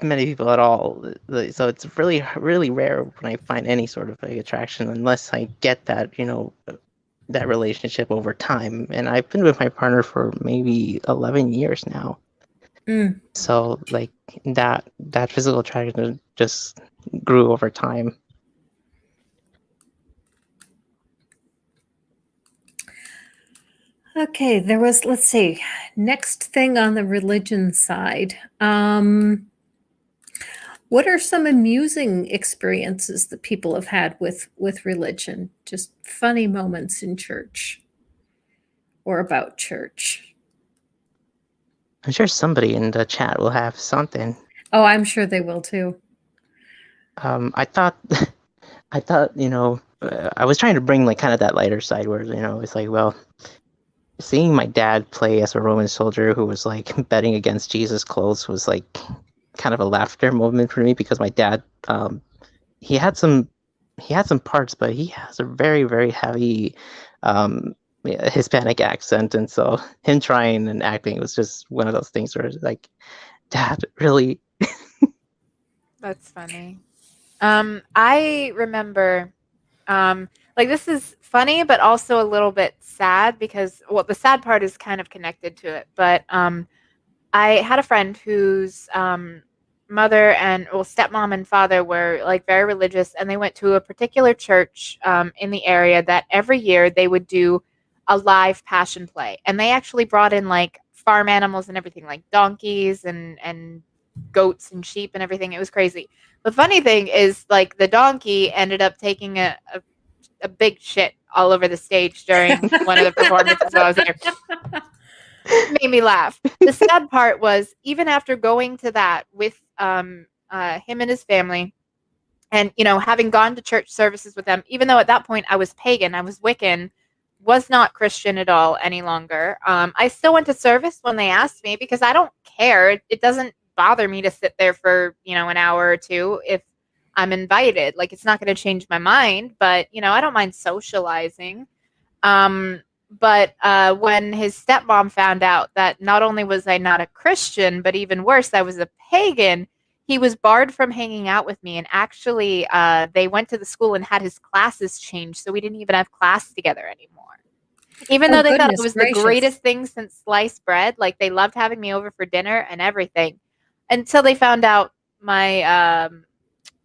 many people at all. So it's really, really rare when I find any sort of like attraction unless I get that, that relationship over time. And I've been with my partner for maybe 11 years now. So like that physical attraction just grew over time. Okay, let's see, next thing on the religion side. What are some amusing experiences that people have had with religion? Just funny moments in church or about church. I'm sure somebody in the chat will have something. Oh, I'm sure they will too. I thought, I was trying to bring like kind of that lighter side where, it's like, well, seeing my dad play as a Roman soldier who was like betting against Jesus' clothes was like kind of a laughter moment for me because my dad, he had some parts, but he has a very, very heavy Hispanic accent, and so him trying and acting was just one of those things where it's like, Dad, really? That's funny. I remember, like this is funny, but also a little bit sad because, well, the sad part is kind of connected to it. But I had a friend whose mother and stepmom and father were like very religious, and they went to a particular church in the area that every year they would do a live passion play, and they actually brought in like farm animals and everything, like donkeys and goats and sheep and everything. It was crazy. The funny thing is, like, the donkey ended up taking a big shit all over the stage during one of the performances while I was there. It made me laugh. The sad part was, even after going to that with him and his family, and having gone to church services with them, even though at that point I was pagan, I was Wiccan, was not Christian at all any longer. I still went to service when they asked me because I don't care. It doesn't bother me to sit there for, you know, an hour or two if I'm invited. Like, it's not going to change my mind, but, you know, I don't mind socializing. But when his stepmom found out that not only was I not a Christian, but even worse, I was a pagan, he was barred from hanging out with me. And actually, they went to the school and had his classes changed, so we didn't even have class together anymore. Even though they thought it was the greatest thing since sliced bread, like they loved having me over for dinner and everything, until they found out my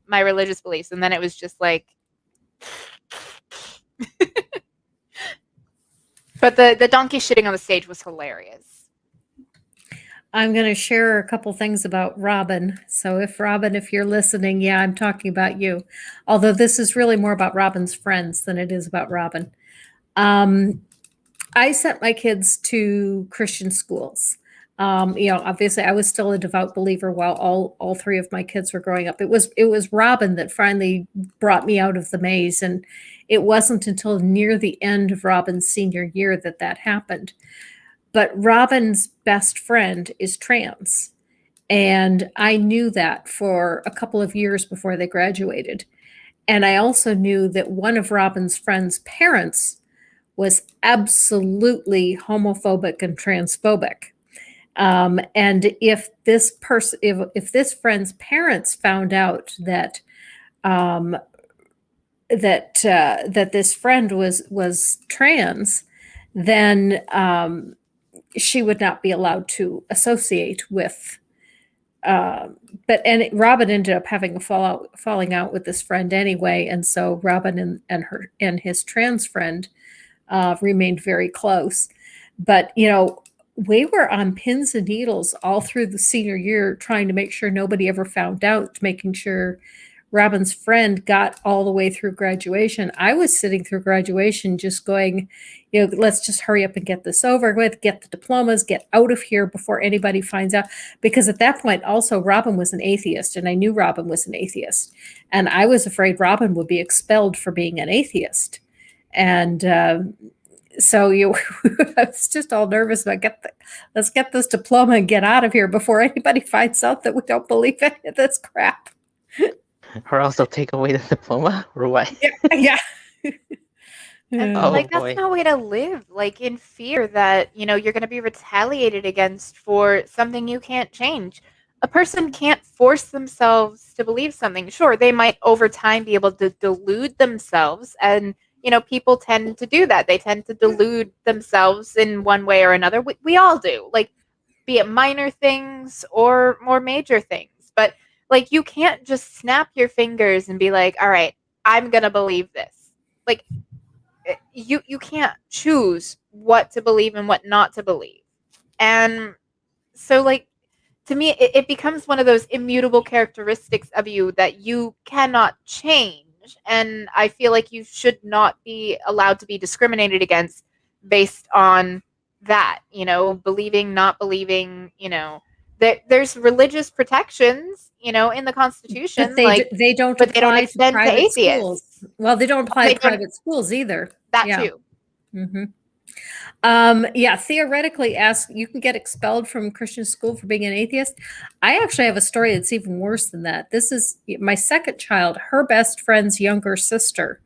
my religious beliefs, and then it was just like. But the donkey shitting on the stage was hilarious. I'm going to share a couple things about Robin. So if Robin, if you're listening, yeah, I'm talking about you. Although this is really more about Robin's friends than it is about Robin. I sent my kids to Christian schools. You know, obviously I was still a devout believer while all three of my kids were growing up. It was Robin that finally brought me out of the maze. And it wasn't until near the end of Robin's senior year that happened. But Robin's best friend is trans. And I knew that for a couple of years before they graduated. And I also knew that one of Robin's friend's parents was absolutely homophobic and transphobic. And if this person, if this friend's parents found out that that this friend was trans, then she would not be allowed to associate with. Robin ended up having a falling out with this friend anyway, and so Robin and his trans friend remained very close. But you know, we were on pins and needles all through the senior year, trying to make sure nobody ever found out, making sure Robin's friend got all the way through graduation. I was sitting through graduation just going, you know, let's just hurry up and get this over with, get the diplomas, get out of here before anybody finds out. Because at that point, also, Robin was an atheist, and I knew Robin was an atheist. And I was afraid Robin would be expelled for being an atheist. And so I was just all nervous about let's get this diploma and get out of here before anybody finds out that we don't believe any of this crap. Or else they'll take away the diploma, or what? Yeah. And, Oh, like, that's boy. no way to live, like, in fear that, you know, you're going to be retaliated against for something you can't change. A person can't force themselves to believe something. Sure, they might over time be able to delude themselves, and, you know, people tend to do that. They tend to delude themselves in one way or another. We all do, like, be it minor things or more major things. But, like, you can't just snap your fingers and be like, all right, I'm going to believe this. Like, you can't choose what to believe and what not to believe. And so, like, to me, it becomes one of those immutable characteristics of you that you cannot change. And I feel like you should not be allowed to be discriminated against based on that, you know, believing, not believing, you know. There's religious protections, you know, in the Constitution. But they don't apply to private schools. Well, they don't apply to private schools either. That too. Mm-hmm. Yeah, theoretically, you can get expelled from Christian school for being an atheist. I actually have a story that's even worse than that. This is my second child, her best friend's younger sister.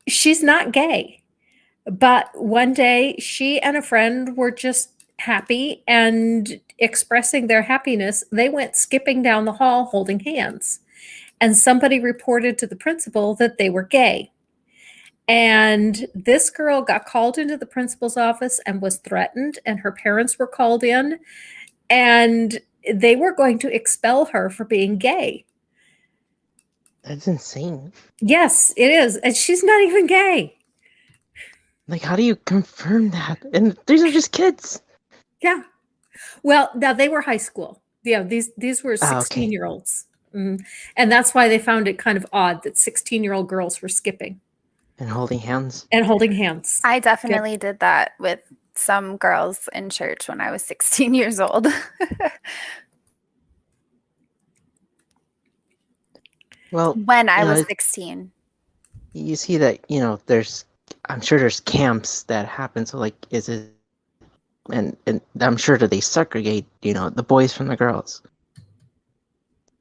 She's not gay, but one day she and a friend were just happy and expressing their happiness. They went skipping down the hall holding hands, and somebody reported to the principal that they were gay. And this girl got called into the principal's office and was threatened, and her parents were called in, and they were going to expel her for being gay. That's insane. Yes, it is. And she's not even gay. Like, how do you confirm that? And these are just kids. Yeah. Well, now they were high school. Yeah, these were 16-year-olds. Mm-hmm. And that's why they found it kind of odd that 16-year-old girls were skipping. And holding hands. I definitely did that with some girls in church when I was 16 years old. Well, when I was 16. You see that, you know, I'm sure there's camps that happen. So, like, is it and I'm sure that they segregate, the boys from the girls.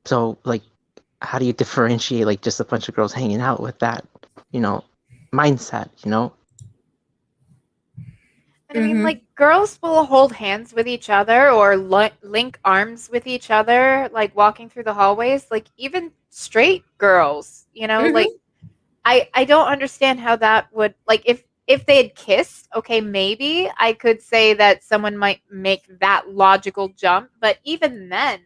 So like, how do you differentiate like just a bunch of girls hanging out with that, mindset, And I mean, like, girls will hold hands with each other or link arms with each other, like walking through the hallways. Like, even straight girls, like, I don't understand how that would, like, if they had kissed, okay, maybe I could say that someone might make that logical jump. But even then,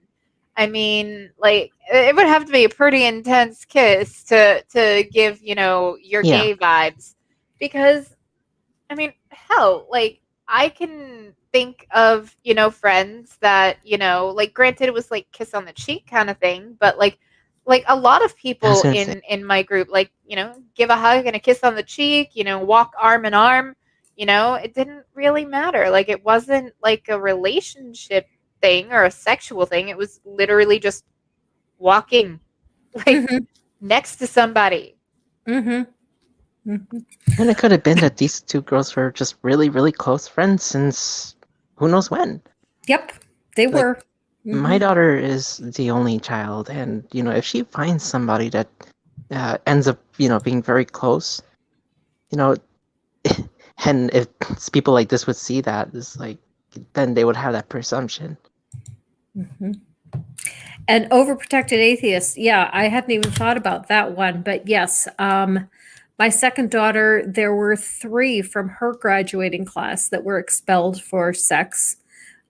I mean, like, it would have to be a pretty intense kiss to give, your Yeah. gay vibes. Because, I mean, hell, like, I can think of, friends that, like, granted it was like kiss on the cheek kind of thing, but like a lot of people in my group, like, give a hug and a kiss on the cheek, walk arm in arm, it didn't really matter. Like, it wasn't like a relationship thing or a sexual thing. It was literally just walking like next to somebody. And it could have been that these two girls were just really, really close friends since who knows when. Yep, they were. My daughter is the only child, and if she finds somebody that ends up being very close, and if people like this would see that, it's like, then they would have that presumption. And overprotected atheists, yeah, I hadn't even thought about that one, but yes, my second daughter, there were 3 from her graduating class that were expelled for sex.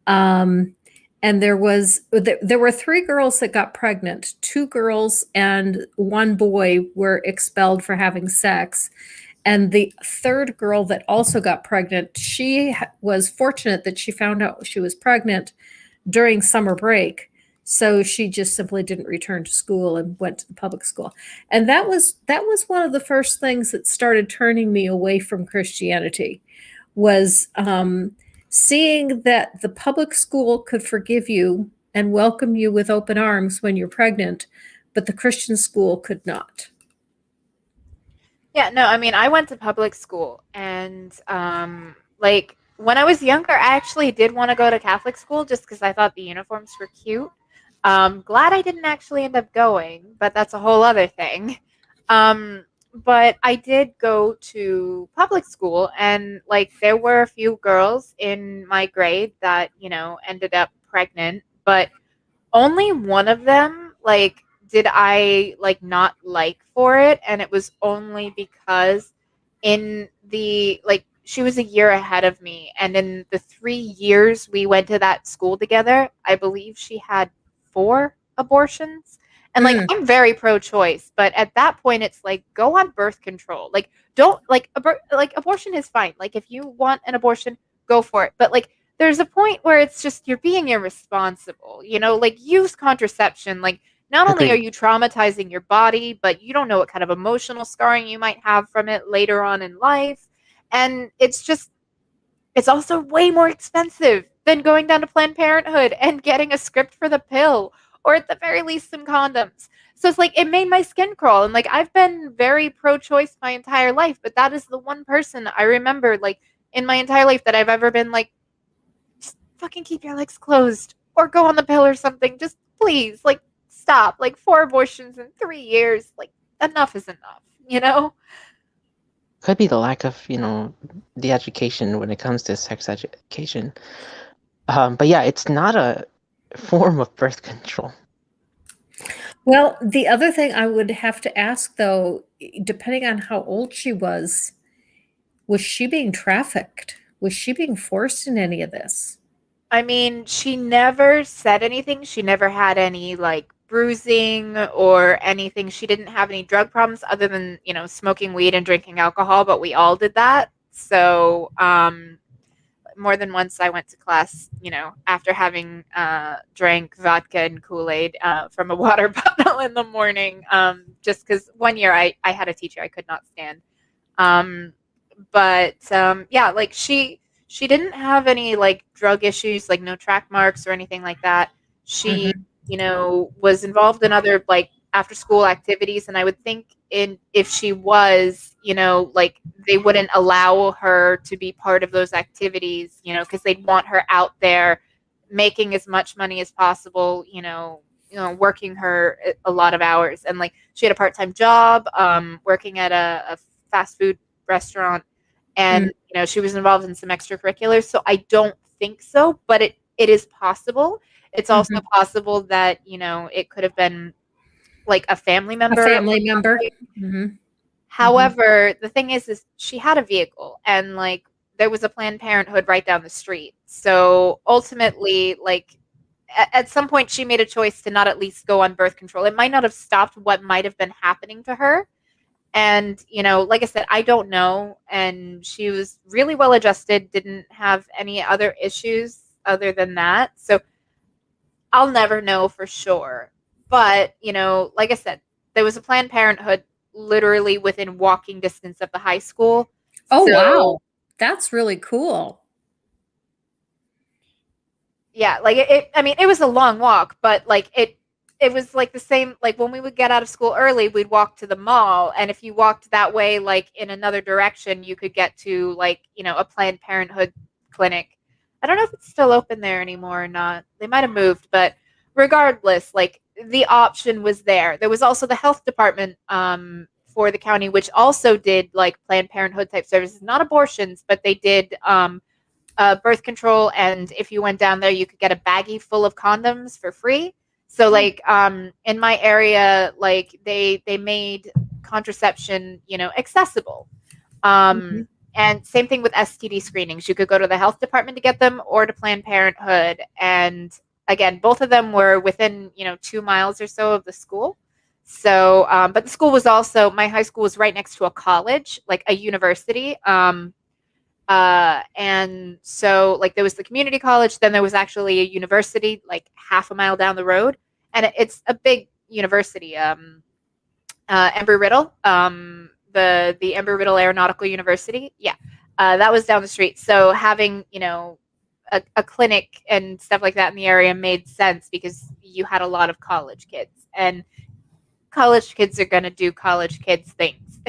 And there were 3 girls that got pregnant. 2 girls and 1 boy were expelled for having sex. And the 3rd girl that also got pregnant, she was fortunate that she found out she was pregnant during summer break. So she just simply didn't return to school and went to the public school. And that was one of the first things that started turning me away from Christianity, was seeing that the public school could forgive you and welcome you with open arms when you're pregnant, but the Christian school could not. Yeah, no, I mean, I went to public school, and like, when I was younger, I actually did want to go to Catholic school just because I thought the uniforms were cute. Glad I didn't actually end up going, but that's a whole other thing. But I did go to public school, and like, there were a few girls in my grade that, ended up pregnant, but only one of them, like, did I like not like for it, and it was only because in the, like, she was a year ahead of me, and in the 3 years we went to that school together, I believe she had 4 abortions. And like, I'm very pro-choice, but at that point it's like, go on birth control. Like, don't, like, abortion is fine. Like, if you want an abortion, go for it. But like, there's a point where it's just, you're being irresponsible, like, use contraception. Like, not only are you traumatizing your body, but you don't know what kind of emotional scarring you might have from it later on in life. And it's also way more expensive than going down to Planned Parenthood and getting a script for the pill, or at the very least some condoms. So it's like, it made my skin crawl. And like, I've been very pro-choice my entire life, but that is the one person I remember, like, in my entire life that I've ever been like, just fucking keep your legs closed or go on the pill or something. Just please, like, stop. Like, 4 abortions in 3 years. Like, enough is enough, Could be the lack of, the education when it comes to sex education. But yeah, it's not a form of birth control. Well, the other thing I would have to ask, though, depending on how old she was she being trafficked? Was she being forced in any of this? I mean, she never said anything. She never had any, like, bruising or anything. She didn't have any drug problems other than, smoking weed and drinking alcohol, but we all did that. So, more than once I went to class, after having drank vodka and Kool-Aid from a water bottle in the morning, just because one year I had a teacher I could not stand. But yeah, like, she didn't have any, like, drug issues, like no track marks or anything like that. She, was involved in other, like, after school activities, and I would think if she was, like they wouldn't allow her to be part of those activities, because they'd want her out there making as much money as possible, working her a lot of hours. And like she had a part-time job, working at a fast food restaurant, and she was involved in some extracurriculars. So I don't think so, but it is possible. It's also possible that it could have been like a family member. However, the thing is she had a vehicle, and like there was a Planned Parenthood right down the street. So ultimately, like at some point she made a choice to not at least go on birth control. It might not have stopped what might have been happening to her. And, like I said, I don't know. And she was really well adjusted, didn't have any other issues other than that. So I'll never know for sure. But, like I said, there was a Planned Parenthood literally within walking distance of the high school. Oh, wow. That's really cool. Yeah, like it was a long walk, but like it was like the same, like when we would get out of school early, we'd walk to the mall. And if you walked that way, like in another direction, you could get to like, a Planned Parenthood clinic. I don't know if it's still open there anymore or not. They might have moved, but regardless, like the option was there. There was also the health department for the county, which also did like Planned Parenthood type services, not abortions, but they did birth control. And if you went down there, you could get a baggie full of condoms for free. So like in my area, like they made contraception, accessible. And same thing with STD screenings. You could go to the health department to get them or to Planned Parenthood. And again, both of them were within, 2 miles or so of the school. So, but the school was also, my high school was right next to a college, like a university. And so like there was the community college, then there was actually a university like half a mile down the road. And it's a big university, Embry-Riddle, the Embry-Riddle Aeronautical University. Yeah. That was down the street. So having, a clinic and stuff like that in the area made sense because you had a lot of college kids, and college kids are going to do college kids things.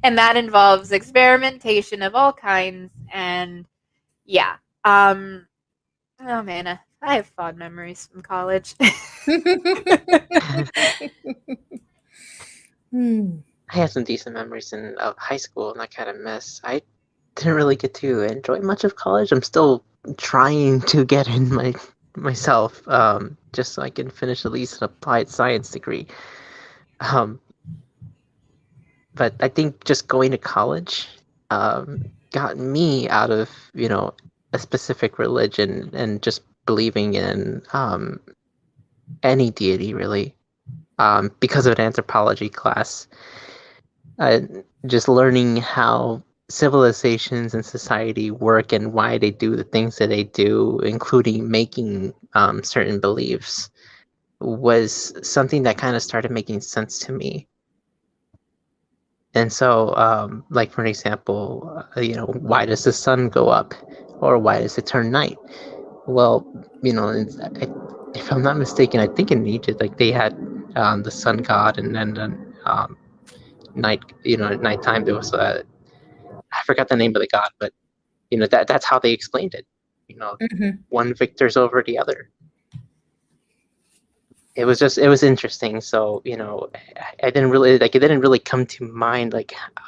And that involves experimentation of all kinds. And yeah. Oh man, I have fond memories from college. I have some decent memories of high school, and I kind of miss. I didn't really get to enjoy much of college. I'm still trying to get in myself, just so I can finish at least an applied science degree. But I think just going to college got me out of, a specific religion and just believing in any deity, really, because of an anthropology class. Just learning how civilizations and society work and why they do the things that they do, including making certain beliefs, was something that kind of started making sense to me. And so, like for an example, why does the sun go up, or why does it turn night? Well, if I'm not mistaken, I think in Egypt, like they had the sun god, and then night, at nighttime there was I forgot the name of the god, but that's how they explained it. One victors over the other. It was interesting. So, I didn't really it didn't really come to mind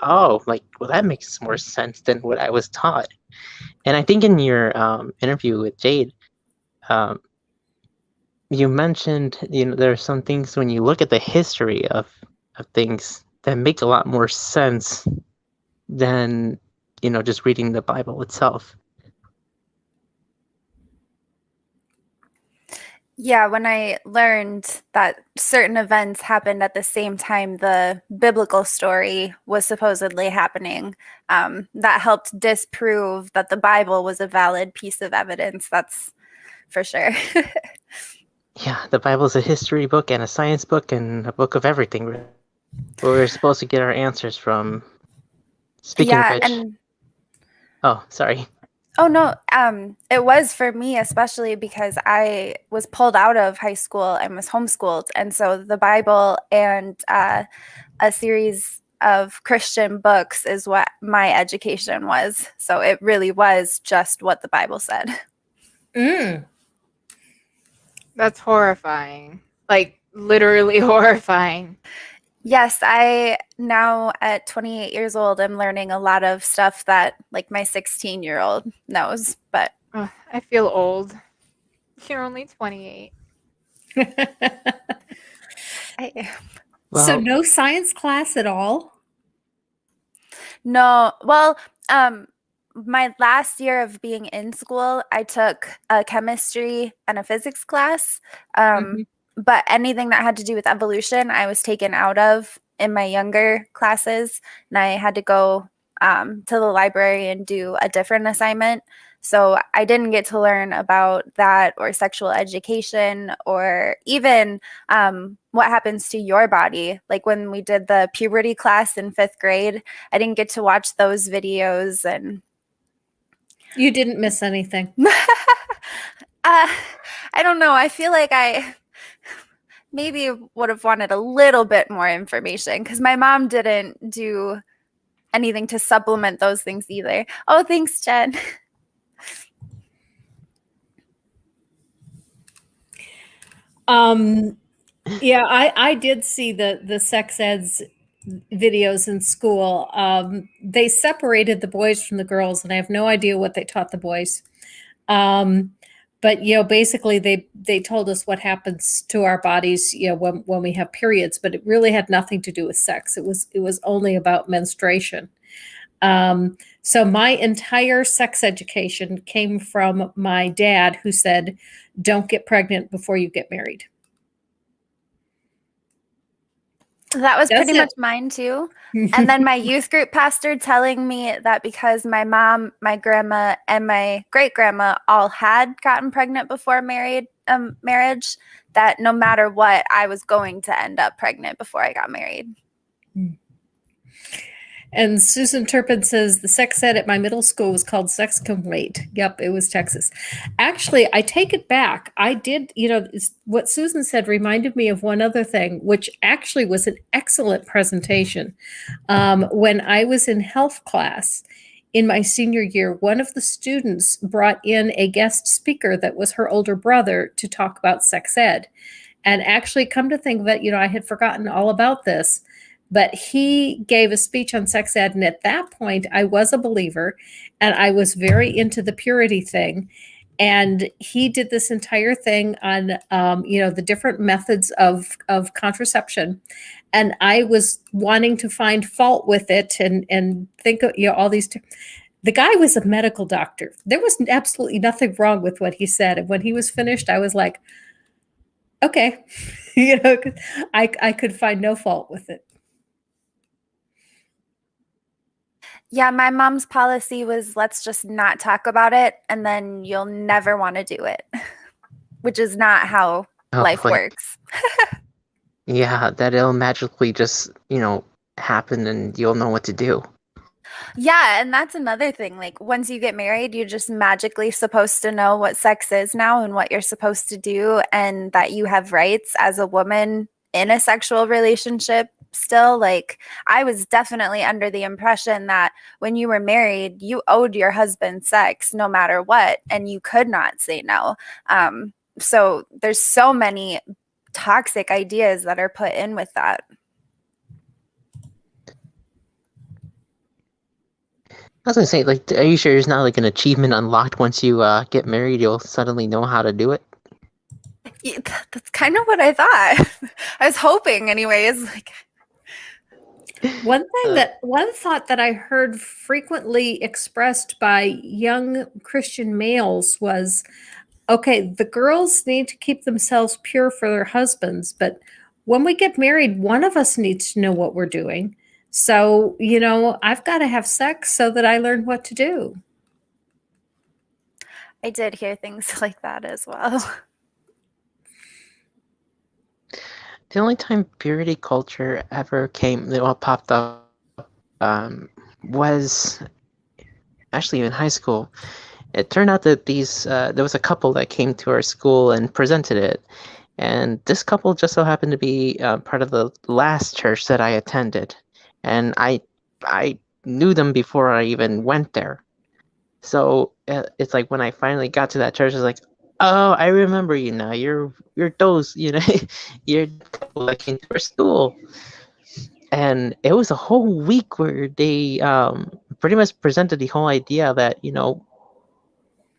well, that makes more sense than what I was taught. And I think in your interview with Jade, you mentioned, there are some things when you look at the history of things that make a lot more sense than, just reading the Bible itself. Yeah, when I learned that certain events happened at the same time the biblical story was supposedly happening, that helped disprove that the Bible was a valid piece of evidence. That's for sure. Yeah, the Bible is a history book and a science book and a book of everything. We're supposed to get our answers from. Speaking of which, oh, sorry. Oh, no. It was for me, especially because I was pulled out of high school and was homeschooled. And so the Bible and a series of Christian books is what my education was. So it really was just what the Bible said. That's horrifying. Like, literally horrifying. Yes, I now at 28 years old, I'm learning a lot of stuff that like my 16-year-old knows, but Ugh, I feel old. You're only 28. So no science class at all? No. Well, my last year of being in school, I took a chemistry and a physics class. But anything that had to do with evolution, I was taken out of in my younger classes, and I had to go to the library and do a different assignment. So I didn't get to learn about that or sexual education or even what happens to your body. Like when we did the puberty class in 5th grade, I didn't get to watch those videos. And you didn't miss anything. I don't know. I feel like I maybe would have wanted a little bit more information because my mom didn't do anything to supplement those things either. Oh, thanks, Jen. Yeah, I did see the sex eds videos in school. They separated the boys from the girls, and I have no idea what they taught the boys. But basically they told us what happens to our bodies, when we have periods, but it really had nothing to do with sex. It was only about menstruation. So my entire sex education came from my dad, who said, "Don't get pregnant before you get married." That was pretty much mine too. And then my youth group pastor telling me that because my mom, my grandma, and my great-grandma all had gotten pregnant before marriage, that no matter what, I was going to end up pregnant before I got married. And Susan Turpin says the sex ed at my middle school was called Sex Can Wait. Yep, it was Texas. Actually, I take it back. I did, what Susan said reminded me of one other thing, which actually was an excellent presentation. When I was in health class in my senior year, one of the students brought in a guest speaker that was her older brother to talk about sex ed. And actually, come to think of it, I had forgotten all about this. But he gave a speech on sex ed. And at that point, I was a believer and I was very into the purity thing. And he did this entire thing on, the different methods of contraception. And I was wanting to find fault with it and think of, all these. The guy was a medical doctor. There was absolutely nothing wrong with what he said. And when he was finished, I was like, okay, I could find no fault with it. Yeah, my mom's policy was let's just not talk about it and then you'll never want to do it, which is not how life works. Yeah, that it'll magically just, happen and you'll know what to do. Yeah, and that's another thing. Like once you get married, you're just magically supposed to know what sex is now and what you're supposed to do and that you have rights as a woman in a sexual relationship. Still, like I was definitely under the impression that when you were married, you owed your husband sex no matter what, and you could not say no. So there's so many toxic ideas that are put in with that. I was gonna say, are you sure there's not like an achievement unlocked once you get married? You'll suddenly know how to do it. Yeah, that's kind of what I thought. I was hoping, anyways. One thought that I heard frequently expressed by young Christian males was, okay, the girls need to keep themselves pure for their husbands, but when we get married, one of us needs to know what we're doing. So, I've got to have sex so that I learn what to do. I did hear things like that as well. The only time purity culture ever popped up was actually in high school. It turned out that there was a couple that came to our school and presented it. And this couple just so happened to be part of the last church that I attended. and I knew them before I even went there. So it's like when I finally got to that church, I was like, oh, I remember you now. You're those, you know, you're like into our school. And it was a whole week where they pretty much presented the whole idea that, you know,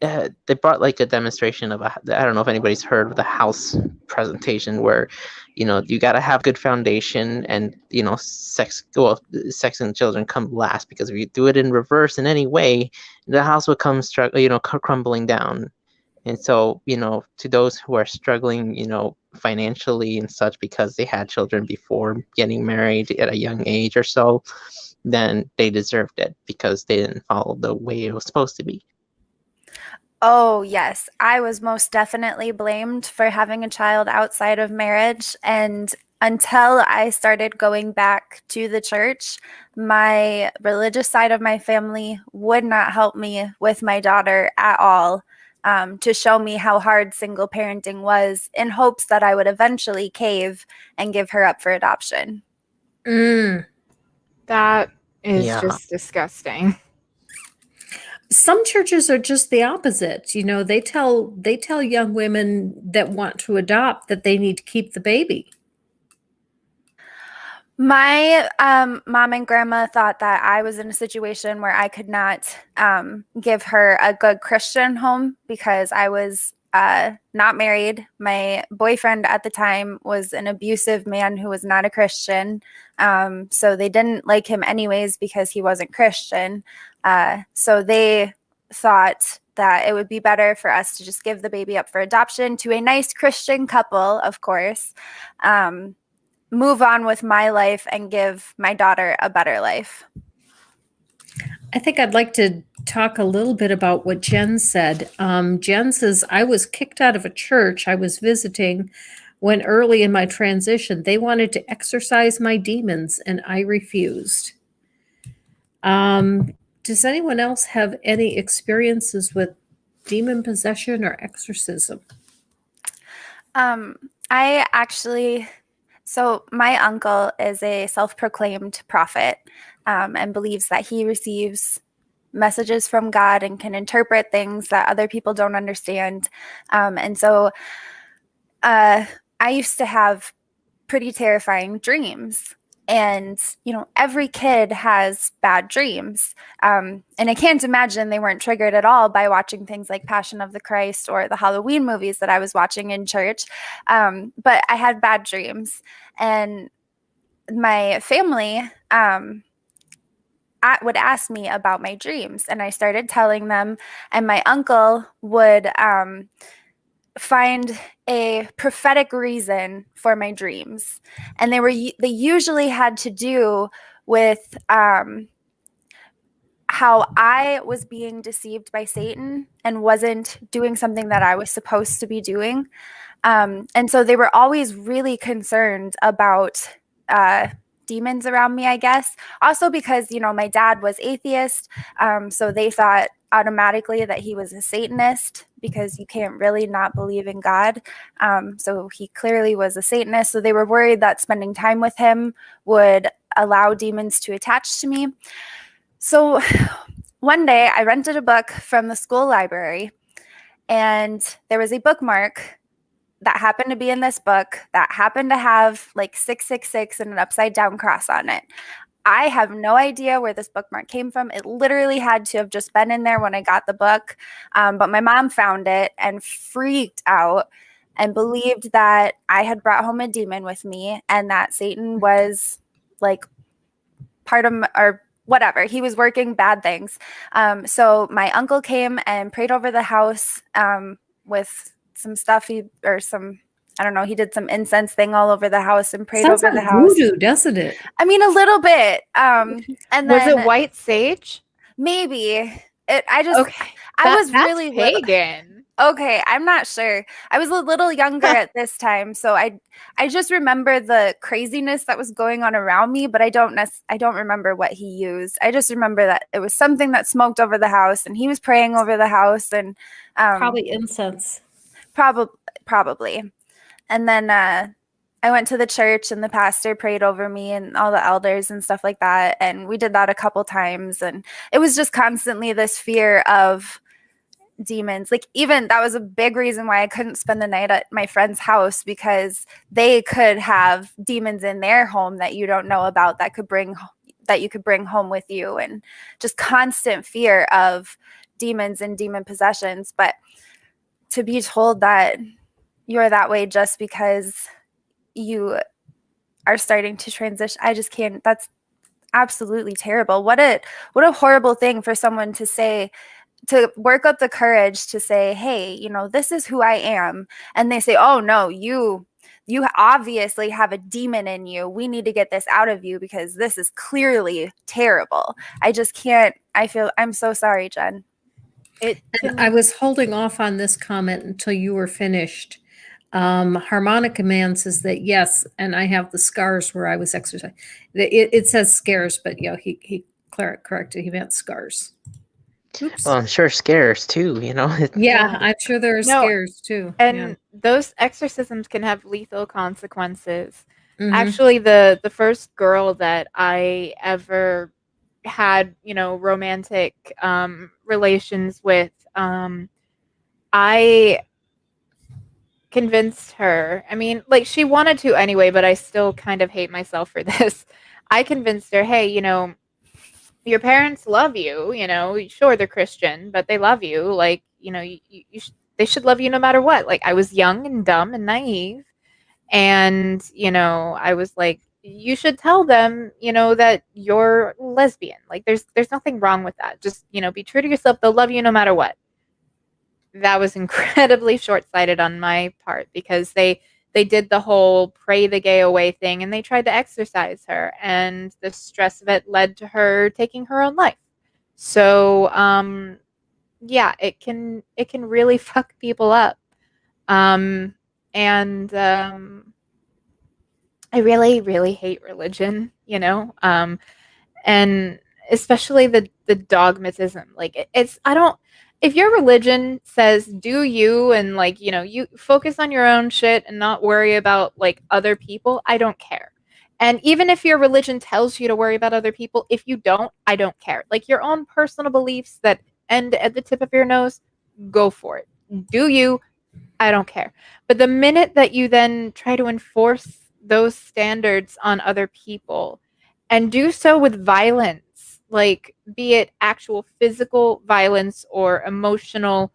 they brought like a demonstration of I don't know if anybody's heard of the house presentation, where, you know, you got to have good foundation, and, you know, sex and children come last, because if you do it in reverse in any way, the house will come crumbling down. And so, you know, to those who are struggling, you know, financially and such, because they had children before getting married at a young age or so, then they deserved it because they didn't follow the way it was supposed to be. Oh, yes. I was most definitely blamed for having a child outside of marriage. And until I started going back to the church, my religious side of my family would not help me with my daughter at all, to show me how hard single parenting was, in hopes that I would eventually cave and give her up for adoption. That is Yeah. just disgusting. Some churches are just the opposite. You know, they tell young women that want to adopt that they need to keep the baby. My mom and grandma thought that I was in a situation where I could not give her a good Christian home because I was not married. My boyfriend at the time was an abusive man who was not a Christian. So they didn't like him anyways because he wasn't Christian. So they thought that it would be better for us to just give the baby up for adoption to a nice Christian couple, of course, move on with my life and give my daughter a better life. I think I'd like to talk a little bit about what Jen said. Jen says, I was kicked out of a church I was visiting when early in my transition. They wanted to exorcise my demons and I refused. Does anyone else have any experiences with demon possession or exorcism? So my uncle is a self-proclaimed prophet, and believes that he receives messages from God and can interpret things that other people don't understand. And so I used to have pretty terrifying dreams. And, you know, every kid has bad dreams. And I can't imagine they weren't triggered at all by watching things like Passion of the Christ or the Halloween movies that I was watching in church. But I had bad dreams. And my family would ask me about my dreams. And I started telling them. And my uncle would find a prophetic reason for my dreams, and they usually had to do with how I was being deceived by Satan and wasn't doing something that I was supposed to be doing, and so they were always really concerned about demons around me, I guess. Also because, you know, my dad was atheist, so they thought automatically that he was a Satanist, because you can't really not believe in God. So he clearly was a Satanist. So they were worried that spending time with him would allow demons to attach to me. So one day I rented a book from the school library, and there was a bookmark that happened to be in this book that happened to have like 666 and an upside down cross on it. I have no idea where this bookmark came from. It literally had to have just been in there when I got the book. But my mom found it and freaked out and believed that I had brought home a demon with me and that Satan was like part of or whatever. He was working bad things. So my uncle came and prayed over the house with some stuff I don't know, he did some incense thing all over the house and prayed Sounds over the like house. voodoo, doesn't it? I mean, a little bit. And then Was it white sage? maybe Okay, I was that's really little. pagan. Okay, I'm not sure. I was a little younger at this time, so I just remember the craziness that was going on around me, but I don't remember what he used. I just remember that it was something that smoked over the house, and he was praying over the house, and Probably incense. probably. And then I I went to the church and the pastor prayed over me and all the elders and stuff like that. And we did that a couple times. And it was just constantly this fear of demons. Like, even that was a big reason why I couldn't spend the night at my friend's house, because they could have demons in their home that you don't know about that you could bring home with you, and just constant fear of demons and demon possessions. But to be told that you're that way just because you are starting to transition, I just can't. That's absolutely terrible. What a horrible thing for someone to say, to work up the courage to say, hey, you know, this is who I am. And they say, oh no, you obviously have a demon in you. We need to get this out of you because this is clearly terrible. I just can't. I'm so sorry, Jen. I was holding off on this comment until you were finished. Harmonica Man says that yes, and I have the scars where I was exercising. It says scares, but he corrected. He meant scars. Oops. Well, I'm sure scares too, you know. Yeah, I'm sure there are scares too. And those exorcisms can have lethal consequences. Mhm. Actually, the first girl that I ever had, romantic relations with, I convinced her. I mean, like, she wanted to anyway, but I still kind of hate myself for this. I convinced her, hey, your parents love you, sure, they're Christian, but they love you. Like, they should love you no matter what. Like, I was young and dumb and naive. And, I was like, you should tell them, that you're lesbian. Like, there's nothing wrong with that. Just, be true to yourself. They'll love you no matter what. That was incredibly short-sighted on my part, because they did the whole pray the gay away thing, and they tried to exorcise her, and the stress of it led to her taking her own life. So, yeah, it can really fuck people up. I really, really hate religion, and especially the dogmatism. Like, if your religion says do you, and like, you focus on your own shit and not worry about like other people, I don't care. And even if your religion tells you to worry about other people, if you don't, I don't care. Like, your own personal beliefs that end at the tip of your nose, go for it. Do you? I don't care. But the minute that you then try to enforce those standards on other people, and do so with violence, like, be it actual physical violence or emotional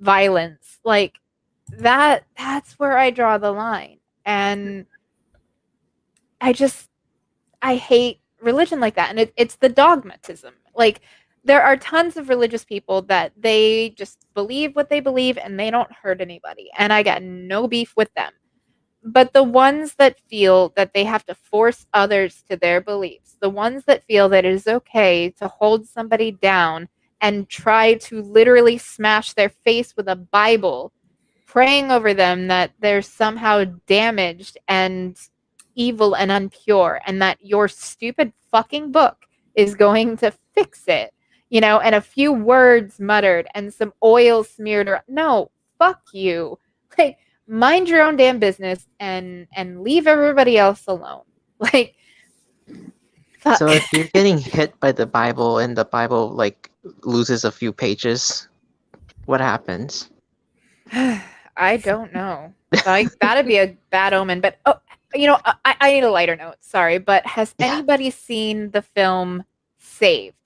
violence, like, that's where I draw the line. And I hate religion like that. And it's the dogmatism. Like, there are tons of religious people that they just believe what they believe and they don't hurt anybody. And I got no beef with them. But the ones that feel that they have to force others to their beliefs, the ones that feel that it is okay to hold somebody down and try to literally smash their face with a Bible, praying over them that they're somehow damaged and evil and unpure, and that your stupid fucking book is going to fix it, and a few words muttered and some oil smeared around. No, fuck you. Like, mind your own damn business and leave everybody else alone. Like, fuck. So if you're getting hit by the Bible and the Bible like loses a few pages, what happens? I don't know. Like, that'd be a bad omen. But I need a lighter note. Sorry, but has anybody seen the film Saved?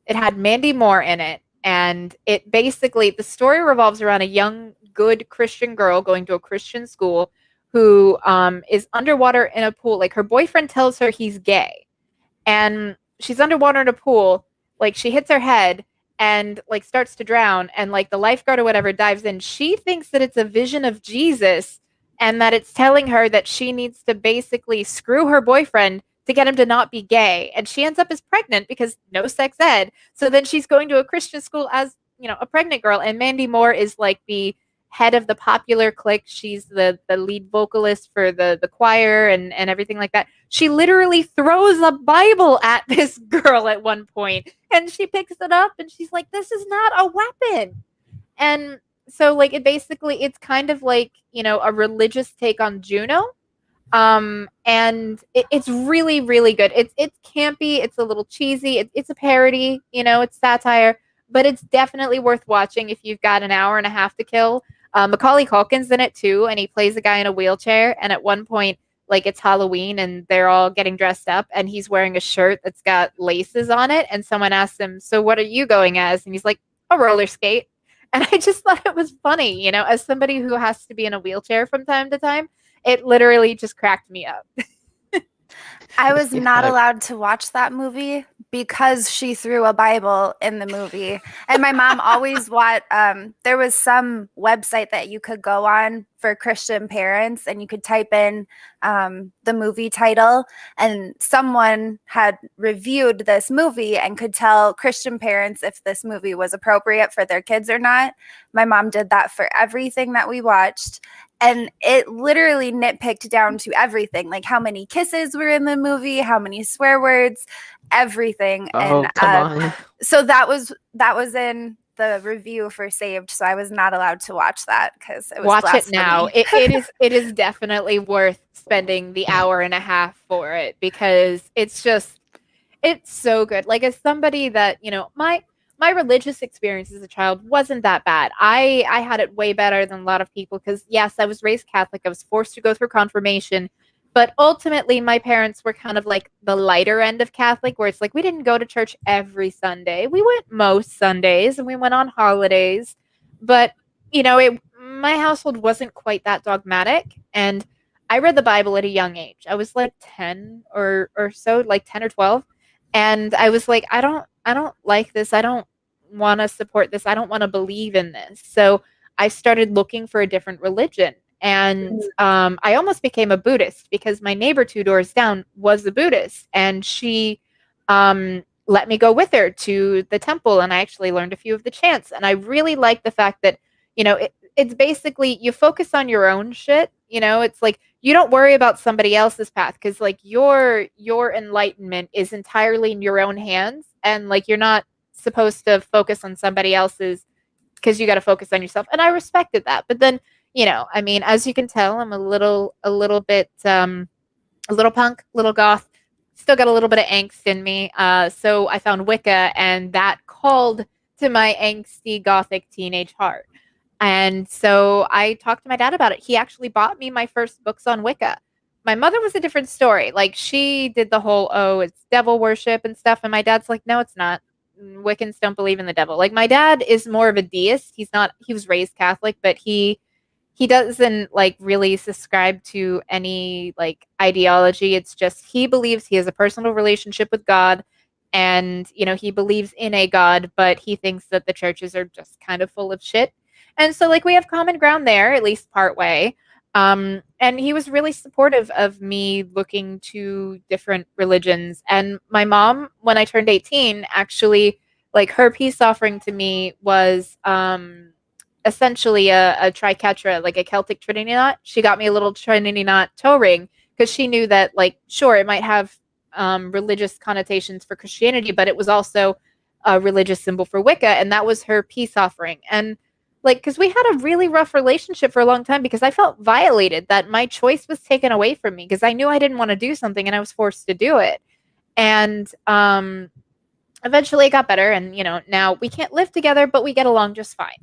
It had Mandy Moore in it, and it basically, the story revolves around a young, good Christian girl going to a Christian school who is underwater in a pool. Like, her boyfriend tells her he's gay, and she's underwater in a pool. Like, she hits her head and like starts to drown, and like the lifeguard or whatever dives in. She thinks that it's a vision of Jesus, and that it's telling her that she needs to basically screw her boyfriend to get him to not be gay. And she ends up as pregnant because no sex ed. So then she's going to a Christian school as, a pregnant girl. And Mandy Moore is like the head of the popular clique. She's the lead vocalist for the choir and everything like that. She literally throws a Bible at this girl at one point, and she picks it up and she's like, this is not a weapon. And so like, it's kind of like, a religious take on Juno. And it's really, really good. It's campy. It's a little cheesy. It's a parody. It's satire, but it's definitely worth watching if you've got an hour and a half to kill. Macaulay Culkin's in it too, and he plays a guy in a wheelchair. And at one point, like, it's Halloween and they're all getting dressed up, and he's wearing a shirt that's got laces on it. And someone asks him, "So what are you going as?" And he's like, "A roller skate." And I just thought it was funny, as somebody who has to be in a wheelchair from time to time. It literally just cracked me up. I was not allowed to watch that movie because she threw a Bible in the movie. And my mom always there was some website that you could go on for Christian parents, and you could type in the movie title, and someone had reviewed this movie and could tell Christian parents if this movie was appropriate for their kids or not. My mom did that for everything that we watched. And it literally nitpicked down to everything, like how many kisses were in the movie, how many swear words, everything. Oh, And come on. so that was in the review for Saved. So I was not allowed to watch that because it was Watch blasphemy. it now. It is definitely worth spending the hour and a half for it, because it's so good. Like, as somebody that, my religious experience as a child wasn't that bad. I had it way better than a lot of people because, yes, I was raised Catholic. I was forced to go through confirmation. But ultimately, my parents were kind of like the lighter end of Catholic, where it's like we didn't go to church every Sunday. We went most Sundays, and we went on holidays. But, my household wasn't quite that dogmatic. And I read the Bible at a young age. I was like 10 or so, like 10 or 12. And I was like, I don't like this. I don't want to support this. I don't want to believe in this. So I started looking for a different religion. And I almost became a Buddhist because my neighbor 2 doors down was a Buddhist. And she let me go with her to the temple. And I actually learned a few of the chants. And I really like the fact that, it's basically you focus on your own shit. It's like you don't worry about somebody else's path, because like your enlightenment is entirely in your own hands, and like you're not supposed to focus on somebody else's, because you got to focus on yourself. And I respected that. But then, as you can tell, I'm a little bit a little punk, little goth, still got a little bit of angst in me. So I found Wicca, and that called to my angsty gothic teenage heart. And so I talked to my dad about it. He actually bought me my first books on Wicca. My mother was a different story. Like, she did the whole, it's devil worship and stuff. And my dad's like, no, it's not. Wiccans don't believe in the devil. Like, my dad is more of a deist. He was raised Catholic, but he doesn't like really subscribe to any like ideology. It's just, he believes he has a personal relationship with God. And, he believes in a God, but he thinks that the churches are just kind of full of shit. And so, like, we have common ground there, at least part way. And he was really supportive of me looking to different religions. And my mom, when I turned 18, actually, like, her peace offering to me was essentially a triquetra, like a Celtic Trinity knot. She got me a little Trinity knot toe ring because she knew that, like, sure, it might have religious connotations for Christianity, but it was also a religious symbol for Wicca. And that was her peace offering. And like, because we had a really rough relationship for a long time because I felt violated that my choice was taken away from me because I knew I didn't want to do something and I was forced to do it. And eventually it got better. And, now we can't live together, but we get along just fine.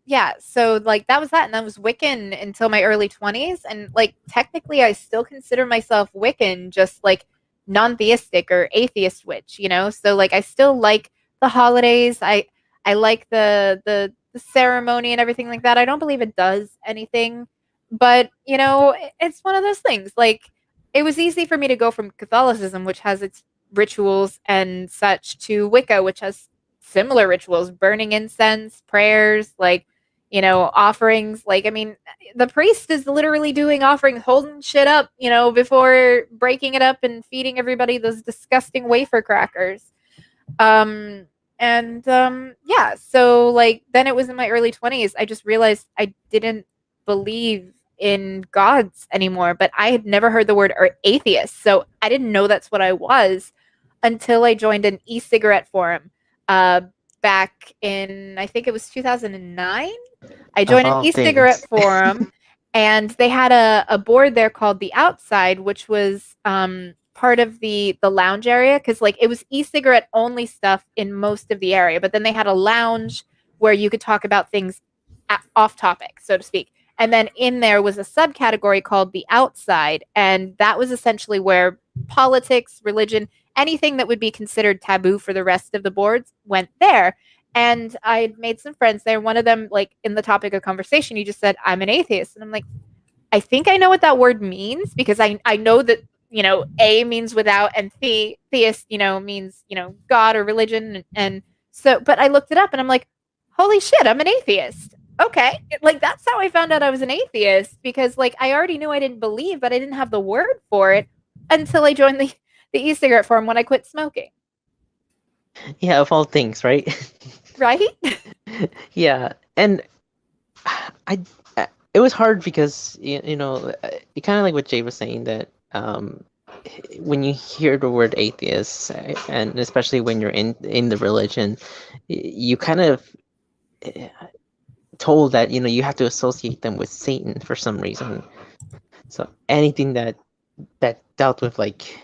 Yeah, so like that was that. And I was Wiccan until my early 20s. And like, technically I still consider myself Wiccan, just like non-theistic or atheist witch, So like, I still like the holidays. I like the ceremony and everything like that. I don't believe it does anything, but it's one of those things. Like, it was easy for me to go from Catholicism, which has its rituals and such, to Wicca, which has similar rituals, burning incense, prayers, like, offerings. Like, I mean, the priest is literally doing offerings, holding shit up, before breaking it up and feeding everybody those disgusting wafer crackers. Yeah, so like, then it was in my early 20s, I just realized I didn't believe in gods anymore, but I had never heard the word atheist. So I didn't know that's what I was until I joined an e-cigarette forum, back in, I think it was 2009. I joined an e-cigarette forum And they had a board there called the Outside, which was part of the lounge area, because like it was e-cigarette only stuff in most of the area, but then they had a lounge where you could talk about things off topic, so to speak. And then in there was a subcategory called the Outside, and that was essentially where politics, religion, anything that would be considered taboo for the rest of the boards went there. And I made some friends there. One of them, like in the topic of conversation, you just said, I'm an atheist. And I'm like, I think I know what that word means, because I know that, you know, A means without, and theist, you know, means, you know, God or religion. And so, but I looked it up and I'm like, holy shit, I'm an atheist. Okay. Like, that's how I found out I was an atheist, because like I already knew I didn't believe, but I didn't have the word for it until I joined the e-cigarette forum when I quit smoking. Yeah, of all things, right? Right? Yeah, and I it was hard because you know, kind of like what Jay was saying, that when you hear the word atheist, and especially when you're in the religion, you kind of told that, you know, you have to associate them with Satan for some reason. So anything that dealt with like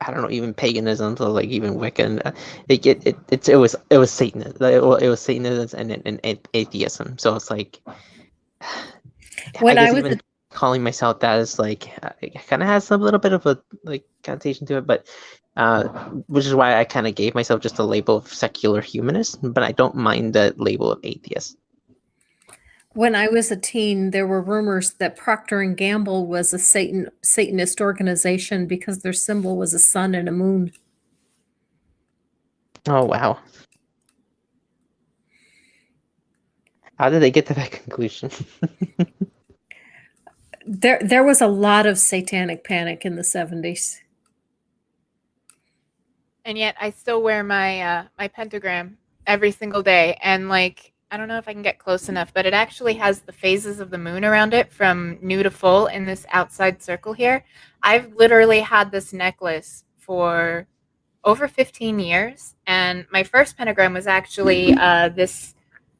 I don't know, even paganism, so like even Wiccan, it was Satanism. It was Satanism and atheism. So it's like, When I I guess was even calling myself that is like, it kind of has a little bit of a like connotation to it, but which is why I kind of gave myself just a label of secular humanist, but I don't mind the label of atheist. When I was a teen, there were rumors that Procter and Gamble was a Satanist organization because their symbol was a sun and a moon. Oh wow! How did they get to that conclusion? There was a lot of satanic panic in the 70s. And yet I still wear my my pentagram every single day. And like, I don't know if I can get close enough, but it actually has the phases of the moon around it from new to full in this outside circle here. I've literally had this necklace for over 15 years. And my first pentagram was actually this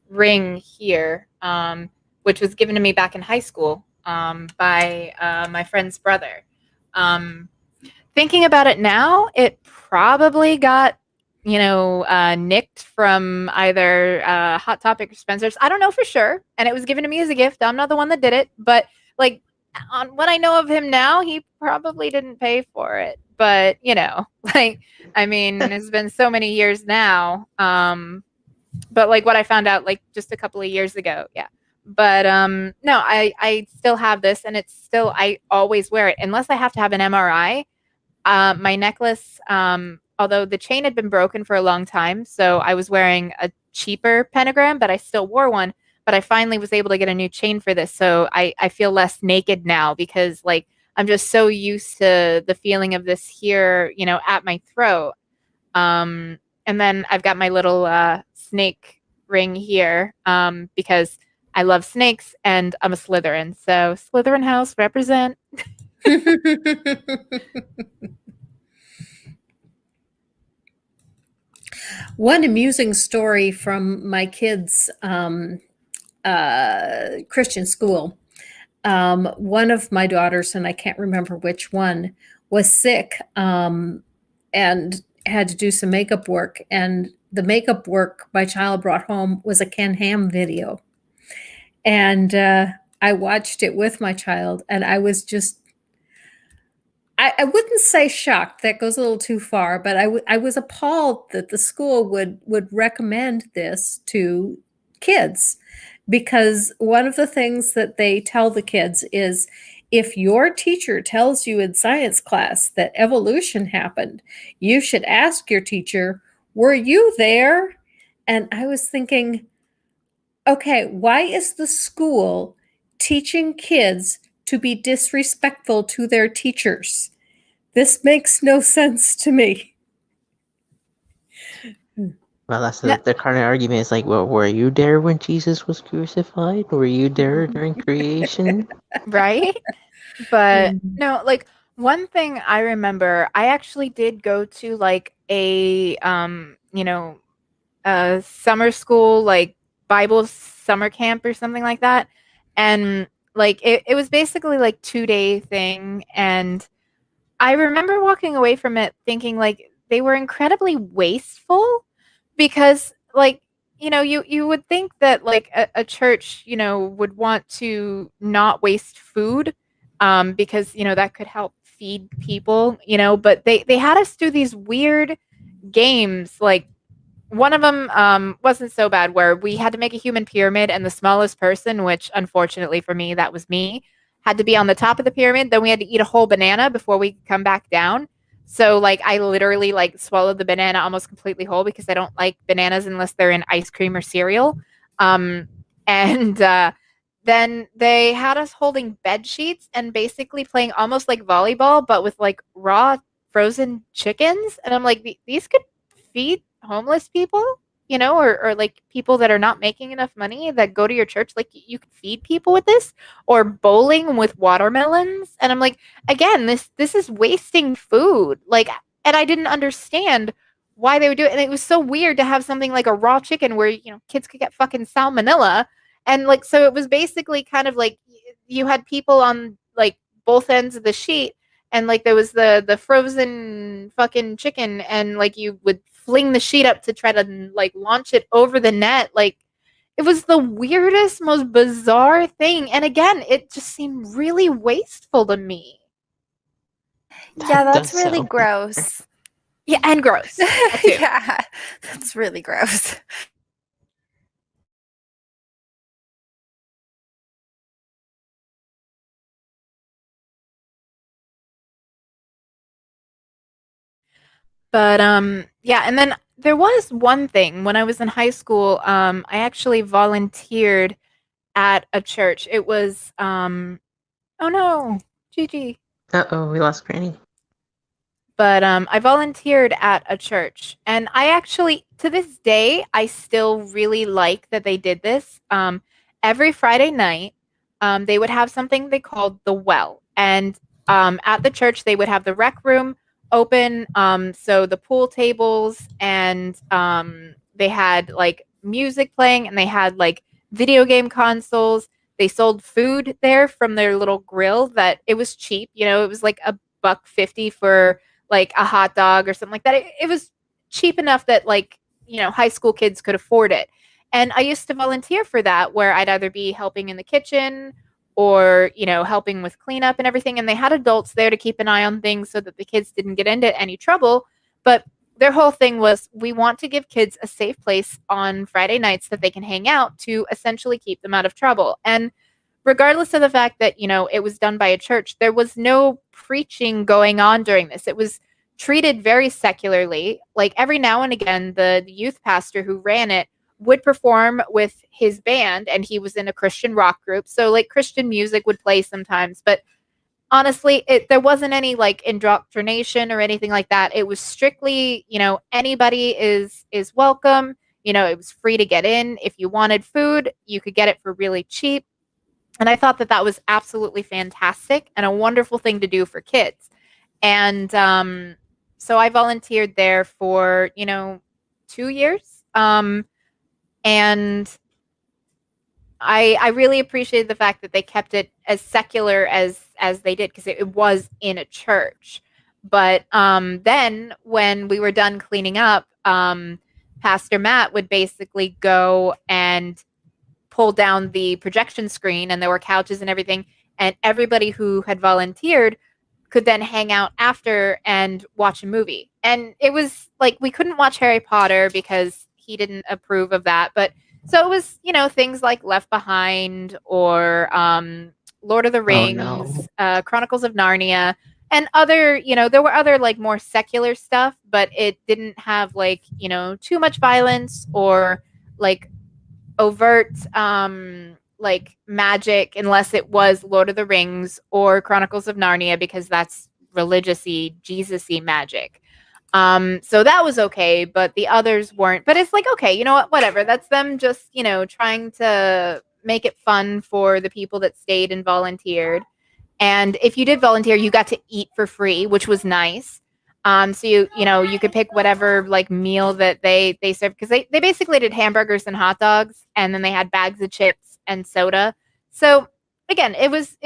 ring here, which was given to me back in high school by my friend's brother. Thinking about it now, it probably got, you know, nicked from either Hot Topic or Spencer's. I don't know for sure. And it was given to me as a gift. I'm not the one that did it. But like, on what I know of him now, he probably didn't pay for it. But, you know, like, I mean, it's been so many years now. But like what I found out like just a couple of years ago. Yeah. But no, I still have this, and it's still, I always wear it unless I have to have an MRI. My necklace, although the chain had been broken for a long time, so I was wearing a cheaper pentagram, but I still wore one. But I finally was able to get a new chain for this, so I feel less naked now, because like I'm just so used to the feeling of this here, you know, at my throat. And then I've got my little snake ring here, because I love snakes and I'm a Slytherin. So Slytherin house represent. One amusing story from my kids' Christian school. One of my daughters, and I can't remember which one, was sick and had to do some makeup work. And the makeup work my child brought home was a Ken Ham video. And I watched it with my child, and I was just, I wouldn't say shocked. That goes a little too far, but I was appalled that the school would recommend this to kids, because one of the things that they tell the kids is, if your teacher tells you in science class that evolution happened, you should ask your teacher, were you there? And I was thinking, okay, why is the school teaching kids to be disrespectful to their teachers? This makes no sense to me. Well, that's the current argument. Is like, well, were you there when Jesus was crucified? Were you there during creation? Right? But no, like one thing I remember, I actually did go to like a you know, a summer school, like Bible summer camp or something like that. And like it was basically like 2-day thing. And I remember walking away from it thinking like they were incredibly wasteful because like, you know, you would think that like a church, you know, would want to not waste food because, you know, that could help feed people, you know, but they had us do these weird games. Like one of them wasn't so bad, where we had to make a human pyramid, and the smallest person, which unfortunately for me, that was me, had to be on the top of the pyramid. Then we had to eat a whole banana before we could come back down. So like I literally like swallowed the banana almost completely whole because I don't like bananas unless they're in ice cream or cereal. And then they had us holding bed sheets and basically playing almost like volleyball, but with like raw frozen chickens. And I'm like, these could feed homeless people, you know, or like people that are not making enough money that go to your church. Like you could feed people with this, or bowling with watermelons. And I'm like, again, this is wasting food. Like, and I didn't understand why they would do it. And it was so weird to have something like a raw chicken where, you know, kids could get fucking salmonella. And like, so it was basically kind of like you had people on like both ends of the sheet, and like there was the frozen fucking chicken, and like you would fling the sheet up to try to like launch it over the net. Like it was the weirdest, most bizarre thing. And again, it just seemed really wasteful to me. Yeah, that's does really sound gross. Yeah, and gross. That too. Yeah, that's really gross. But yeah, and then there was one thing when I was in high school. I actually volunteered at a church. It was oh no, GG. Uh-oh, we lost Granny. But I volunteered at a church, and I actually, to this day, I still really like that they did this. Every Friday night, they would have something they called the Well, and at the church they would have the rec room open, so the pool tables, and they had like music playing, and they had like video game consoles. They sold food there from their little grill that it was cheap. You know, it was like $1.50 for like a hot dog or something like that. It was cheap enough that like, you know, high school kids could afford it. And I used to volunteer for that, where I'd either be helping in the kitchen or, you know, helping with cleanup and everything. And they had adults there to keep an eye on things so that the kids didn't get into any trouble. But their whole thing was, we want to give kids a safe place on Friday nights that they can hang out to essentially keep them out of trouble. And regardless of the fact that, you know, it was done by a church, there was no preaching going on during this. It was treated very secularly. Like every now and again, the youth pastor who ran it would perform with his band, and he was in a Christian rock group. So like Christian music would play sometimes, but honestly, there wasn't any like indoctrination or anything like that. It was strictly, you know, anybody is welcome. You know, it was free to get in. If you wanted food, you could get it for really cheap. And I thought that that was absolutely fantastic and a wonderful thing to do for kids. And so I volunteered there for, you know, 2 years. And I really appreciated the fact that they kept it as secular as they did, because it was in a church. But then when we were done cleaning up, Pastor Matt would basically go and pull down the projection screen, and there were couches and everything, and everybody who had volunteered could then hang out after and watch a movie. And it was like, we couldn't watch Harry Potter because he didn't approve of that, but so it was, you know, things like Left Behind, or Lord of the Rings, Chronicles of Narnia, and other, you know, there were other like more secular stuff, but it didn't have like, you know, too much violence or like overt like magic, unless it was Lord of the Rings or Chronicles of Narnia, because that's religious-y, Jesus-y magic. So that was okay, but the others weren't. But it's like, okay, you know what, whatever. That's them just, you know, trying to make it fun for the people that stayed and volunteered. And if you did volunteer, you got to eat for free, which was nice. So you know, you could pick whatever like meal that they served, because they basically did hamburgers and hot dogs, and then they had bags of chips and soda. So again, it was,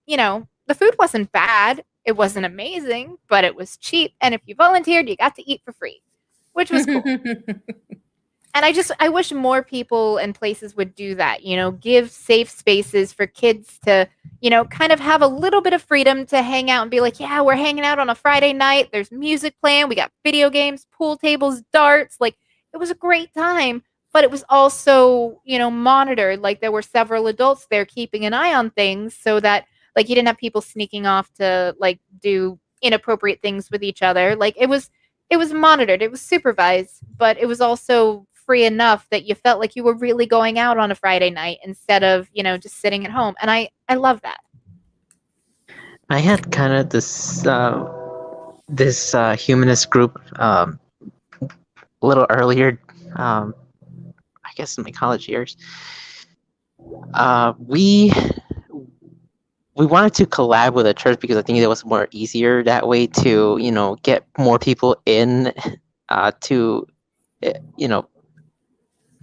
you know, the food wasn't bad. It wasn't amazing, but it was cheap. And if you volunteered, you got to eat for free, which was cool. And I wish more people and places would do that, you know, give safe spaces for kids to, you know, kind of have a little bit of freedom to hang out and be like, yeah, we're hanging out on a Friday night. There's music playing. We got video games, pool tables, darts. Like, it was a great time, but it was also, you know, monitored. Like, there were several adults there keeping an eye on things so that, like, you didn't have people sneaking off to, like, do inappropriate things with each other. Like, it was monitored. It was supervised, but it was also free enough that you felt like you were really going out on a Friday night instead of, you know, just sitting at home. And I love that. I had kind of this humanist group a little earlier, I guess in my college years. We wanted to collab with a church because I think it was more easier that way to, you know, get more people in to, you know,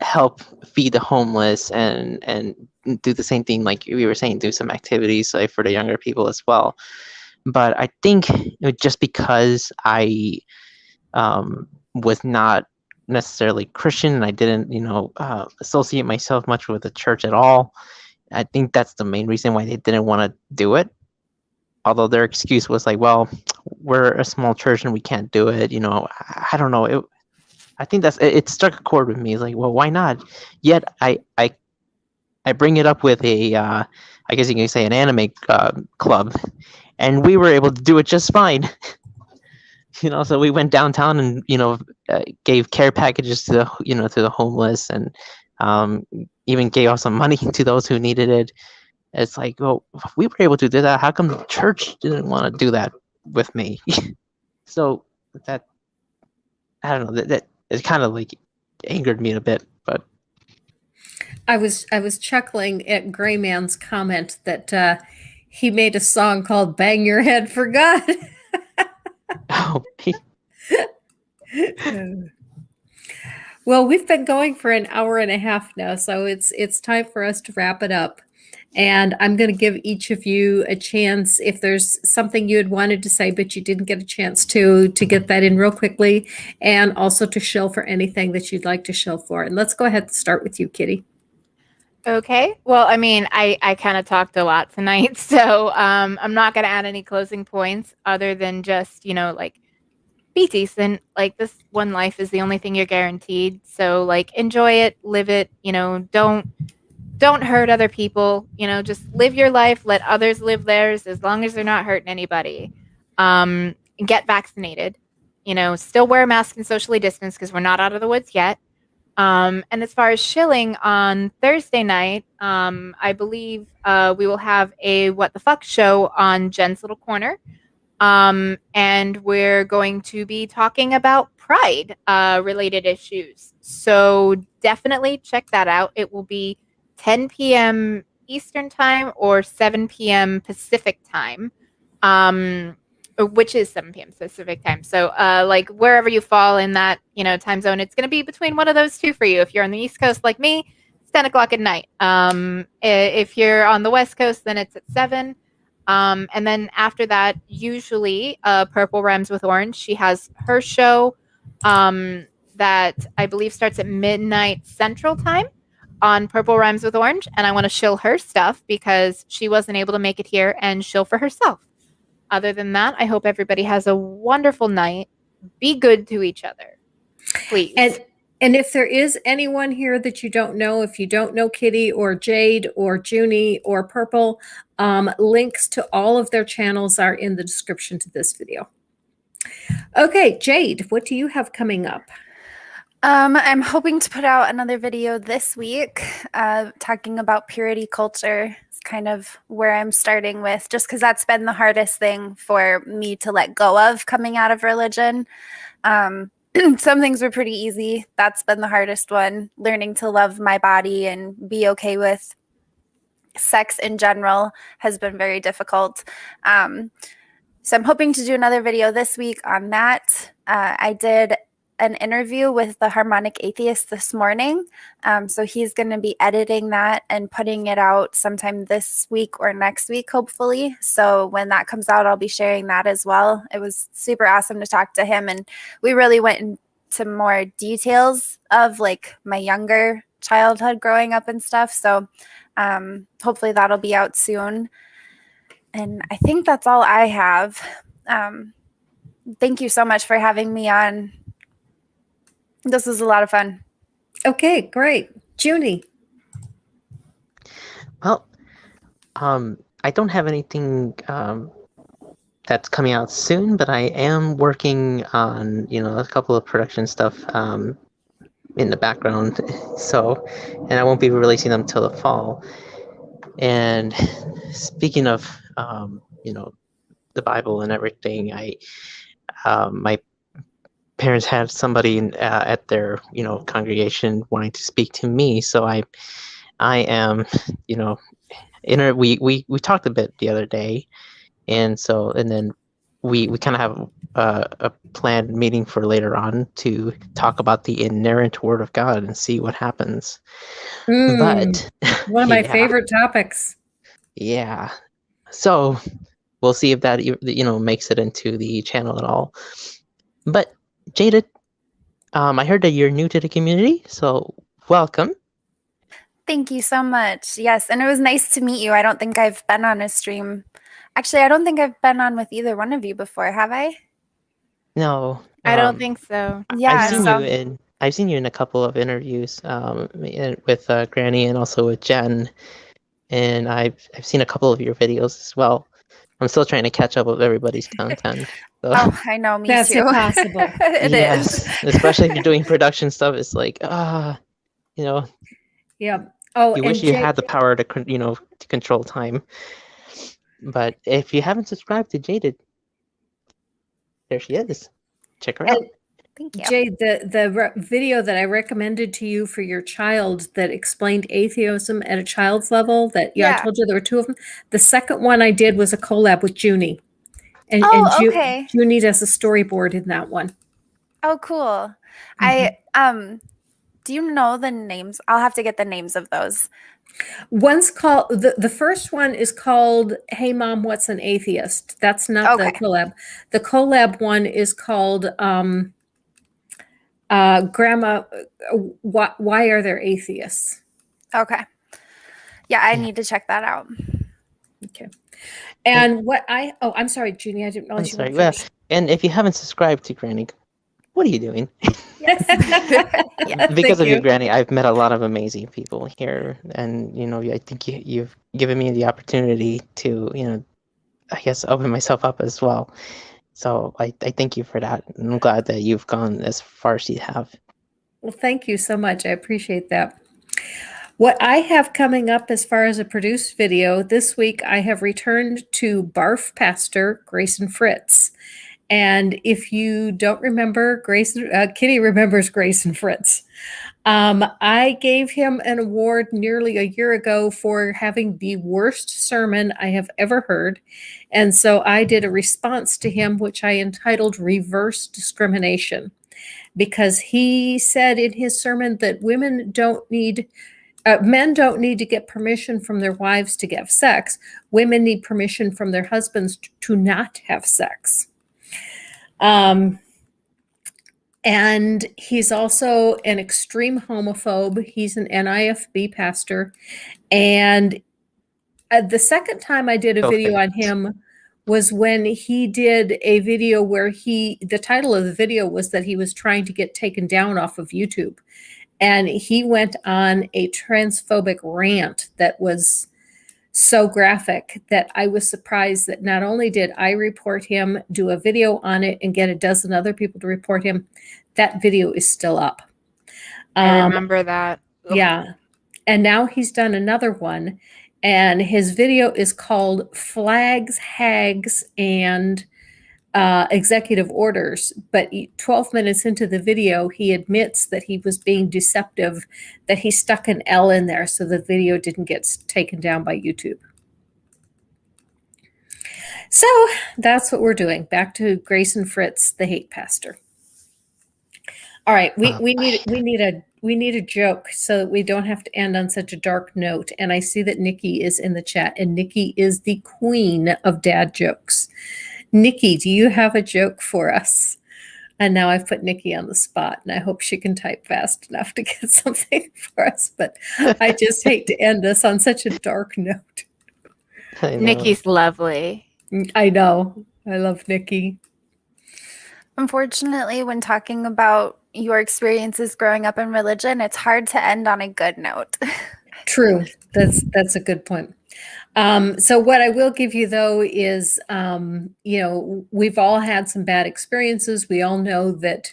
help feed the homeless and do the same thing, like we were saying, do some activities like for the younger people as well. But I think, you know, just because I was not necessarily Christian and I didn't, you know, associate myself much with the church at all, I think that's the main reason why they didn't want to do it. Although their excuse was like, well, we're a small church and we can't do it. You know, I don't know. I think it struck a chord with me. It's like, well, why not? Yet I bring it up with a, I guess you can say an anime club, and we were able to do it just fine. You know, so we went downtown and, you know, gave care packages to the, you know, to the homeless, and even gave out some money to those who needed it. It's like, well, if we were able to do that, how come the church didn't want to do that with me? So that, I don't know, that it kind of like angered me a bit. But I was chuckling at Gray Man's comment that he made a song called "Bang Your Head for God." oh, Well, we've been going for an hour and a half now, so it's time for us to wrap it up. And I'm going to give each of you a chance, if there's something you had wanted to say but you didn't get a chance to get that in real quickly, and also to shill for anything that you'd like to shill for. And let's go ahead and start with you, Kitty. Okay. Well, I mean, I kind of talked a lot tonight, so I'm not going to add any closing points other than just, you know, like, be decent. Like, this one life is the only thing you're guaranteed. So, like, enjoy it, live it, you know, don't hurt other people, you know, just live your life, let others live theirs as long as they're not hurting anybody. Get vaccinated, you know, still wear a mask and socially distance because we're not out of the woods yet. And as far as shilling on Thursday night, I believe we will have a What the Fuck show on Jen's Little Corner. And we're going to be talking about Pride related issues. So definitely check that out. It will be 10 p.m. Eastern time or 7 p.m. Pacific time, which is 7 p.m. Pacific time. So like, wherever you fall in that, you know, time zone, it's going to be between one of those two for you. If you're on the East Coast like me, it's 10 o'clock at night. If you're on the West Coast, then it's at 7. And then after that, usually Purple Rhymes with Orange, she has her show that I believe starts at midnight Central time on Purple Rhymes with Orange. And I want to shill her stuff because she wasn't able to make it here and shill for herself. Other than that, I hope everybody has a wonderful night. Be good to each other, please. And if there is anyone here that you don't know, if you don't know Kitty or Jade or Jyuni or Purple, links to all of their channels are in the description to this video. Okay, Jade, what do you have coming up? I'm hoping to put out another video this week talking about purity culture. It's kind of where I'm starting with, just because that's been the hardest thing for me to let go of coming out of religion. Some things were pretty easy. That's been the hardest one. Learning to love my body and be okay with sex in general has been very difficult. So I'm hoping to do another video this week on that. I did an interview with the Harmonic Atheist this morning. So he's going to be editing that and putting it out sometime this week or next week, hopefully. So when that comes out, I'll be sharing that as well. It was super awesome to talk to him. And we really went into more details of like my younger childhood growing up and stuff. So hopefully that'll be out soon. And I think that's all I have. Thank you so much for having me on. This was a lot of fun. Okay, great. Jyuni. Well, I don't have anything that's coming out soon, but I am working on, a couple of production stuff in the background. So, and I won't be releasing them till the fall. And speaking of, the Bible and everything, my parents had somebody at their congregation wanting to speak to me, so I am we talked a bit the other day, and then we kind of have a planned meeting for later on to talk about the inerrant Word of God and see what happens. But one of my favorite topics. Yeah, so we'll see if that makes it into the channel at all. But Jaded, I heard that you're new to the community, so welcome. Thank you so much. Yes, and it was nice to meet you. I don't think I've been on a stream. Actually, I don't think I've been on with either one of you before, have I? No. I don't think so. Yeah, I've seen you in a couple of interviews with Granny and also with Jen, and I've seen a couple of your videos as well. I'm still trying to catch up with everybody's content. So. Oh, I know, me That's too. impossible. It is. Especially if you're doing production stuff. It's like, Yeah. Oh, you wish you had the power to, to control time. But if you haven't subscribed to Jaded, there she is. Check her out. Thank you. Jade, the video that I recommended to you for your child that explained atheism at a child's level, I told you there were two of them. The second one I did was a collab with Jyuni. And okay. Jyuni does a storyboard in that one. Oh, cool. Mm-hmm. Do you know the names? I'll have to get the names of those. One's called, the first one is called, Hey Mom, What's an Atheist? That's not the collab. The collab one is called Grandma, Why Are There Atheists? Okay. Yeah, I need to check that out. Okay. And I'm sorry, Jyuni, I didn't realize you were first. And if you haven't subscribed to Granny, what are you doing? Yes. Because of you, Granny, I've met a lot of amazing people here, and I think you've given me the opportunity to, I guess, open myself up as well. So I thank you for that. And I'm glad that you've gone as far as you have. Well, thank you so much. I appreciate that. What I have coming up as far as a produced video this week, I have returned to Barf Pastor Grayson Fritz. And if you don't remember, Kitty remembers Grayson Fritz. I gave him an award nearly a year ago for having the worst sermon I have ever heard. And so I did a response to him, which I entitled Reverse Discrimination, because he said in his sermon that men don't need to get permission from their wives to have sex. Women need permission from their husbands to not have sex. And he's also an extreme homophobe. He's an NIFB pastor. And the second time I did a video on him was when he did a video where the title of the video was that he was trying to get taken down off of YouTube. And he went on a transphobic rant that was so graphic that I was surprised that not only did I report him, do a video on it, and get a dozen other people to report him, that video is still up. I remember that. Yeah. And now he's done another one, and his video is called Flags, Hags, and Executive Orders. But 12 minutes into the video, he admits that he was being deceptive, that he stuck an L in there so the video didn't get taken down by YouTube. So that's what we're doing. Back to Grayson Fritz, the hate pastor. All right, we need a joke so that we don't have to end on such a dark note. And I see that Nikki is in the chat, and Nikki is the queen of dad jokes. Nikki, do you have a joke for us? And now I've put Nikki on the spot, and I hope she can type fast enough to get something for us. But I just hate to end this on such a dark note. I know. Nikki's lovely. I know. I love Nikki. Unfortunately, when talking about your experiences growing up in religion, it's hard to end on a good note. True. That's a good point. So what I will give you though is, we've all had some bad experiences. We all know that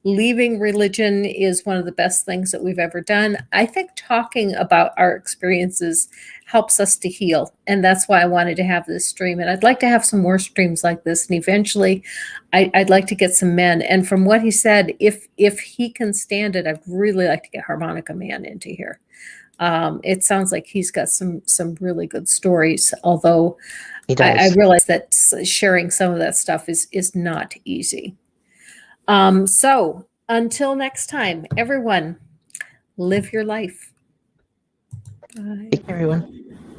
leaving religion is one of the best things that we've ever done. I think talking about our experiences helps us to heal. And that's why I wanted to have this stream. And I'd like to have some more streams like this. And eventually I'd like to get some men. And from what he said, if he can stand it, I'd really like to get Harmonica Man into here. It sounds like he's got some really good stories, although I realize that sharing some of that stuff is not easy. So until next time, everyone, live your life. Bye. Take care, everyone.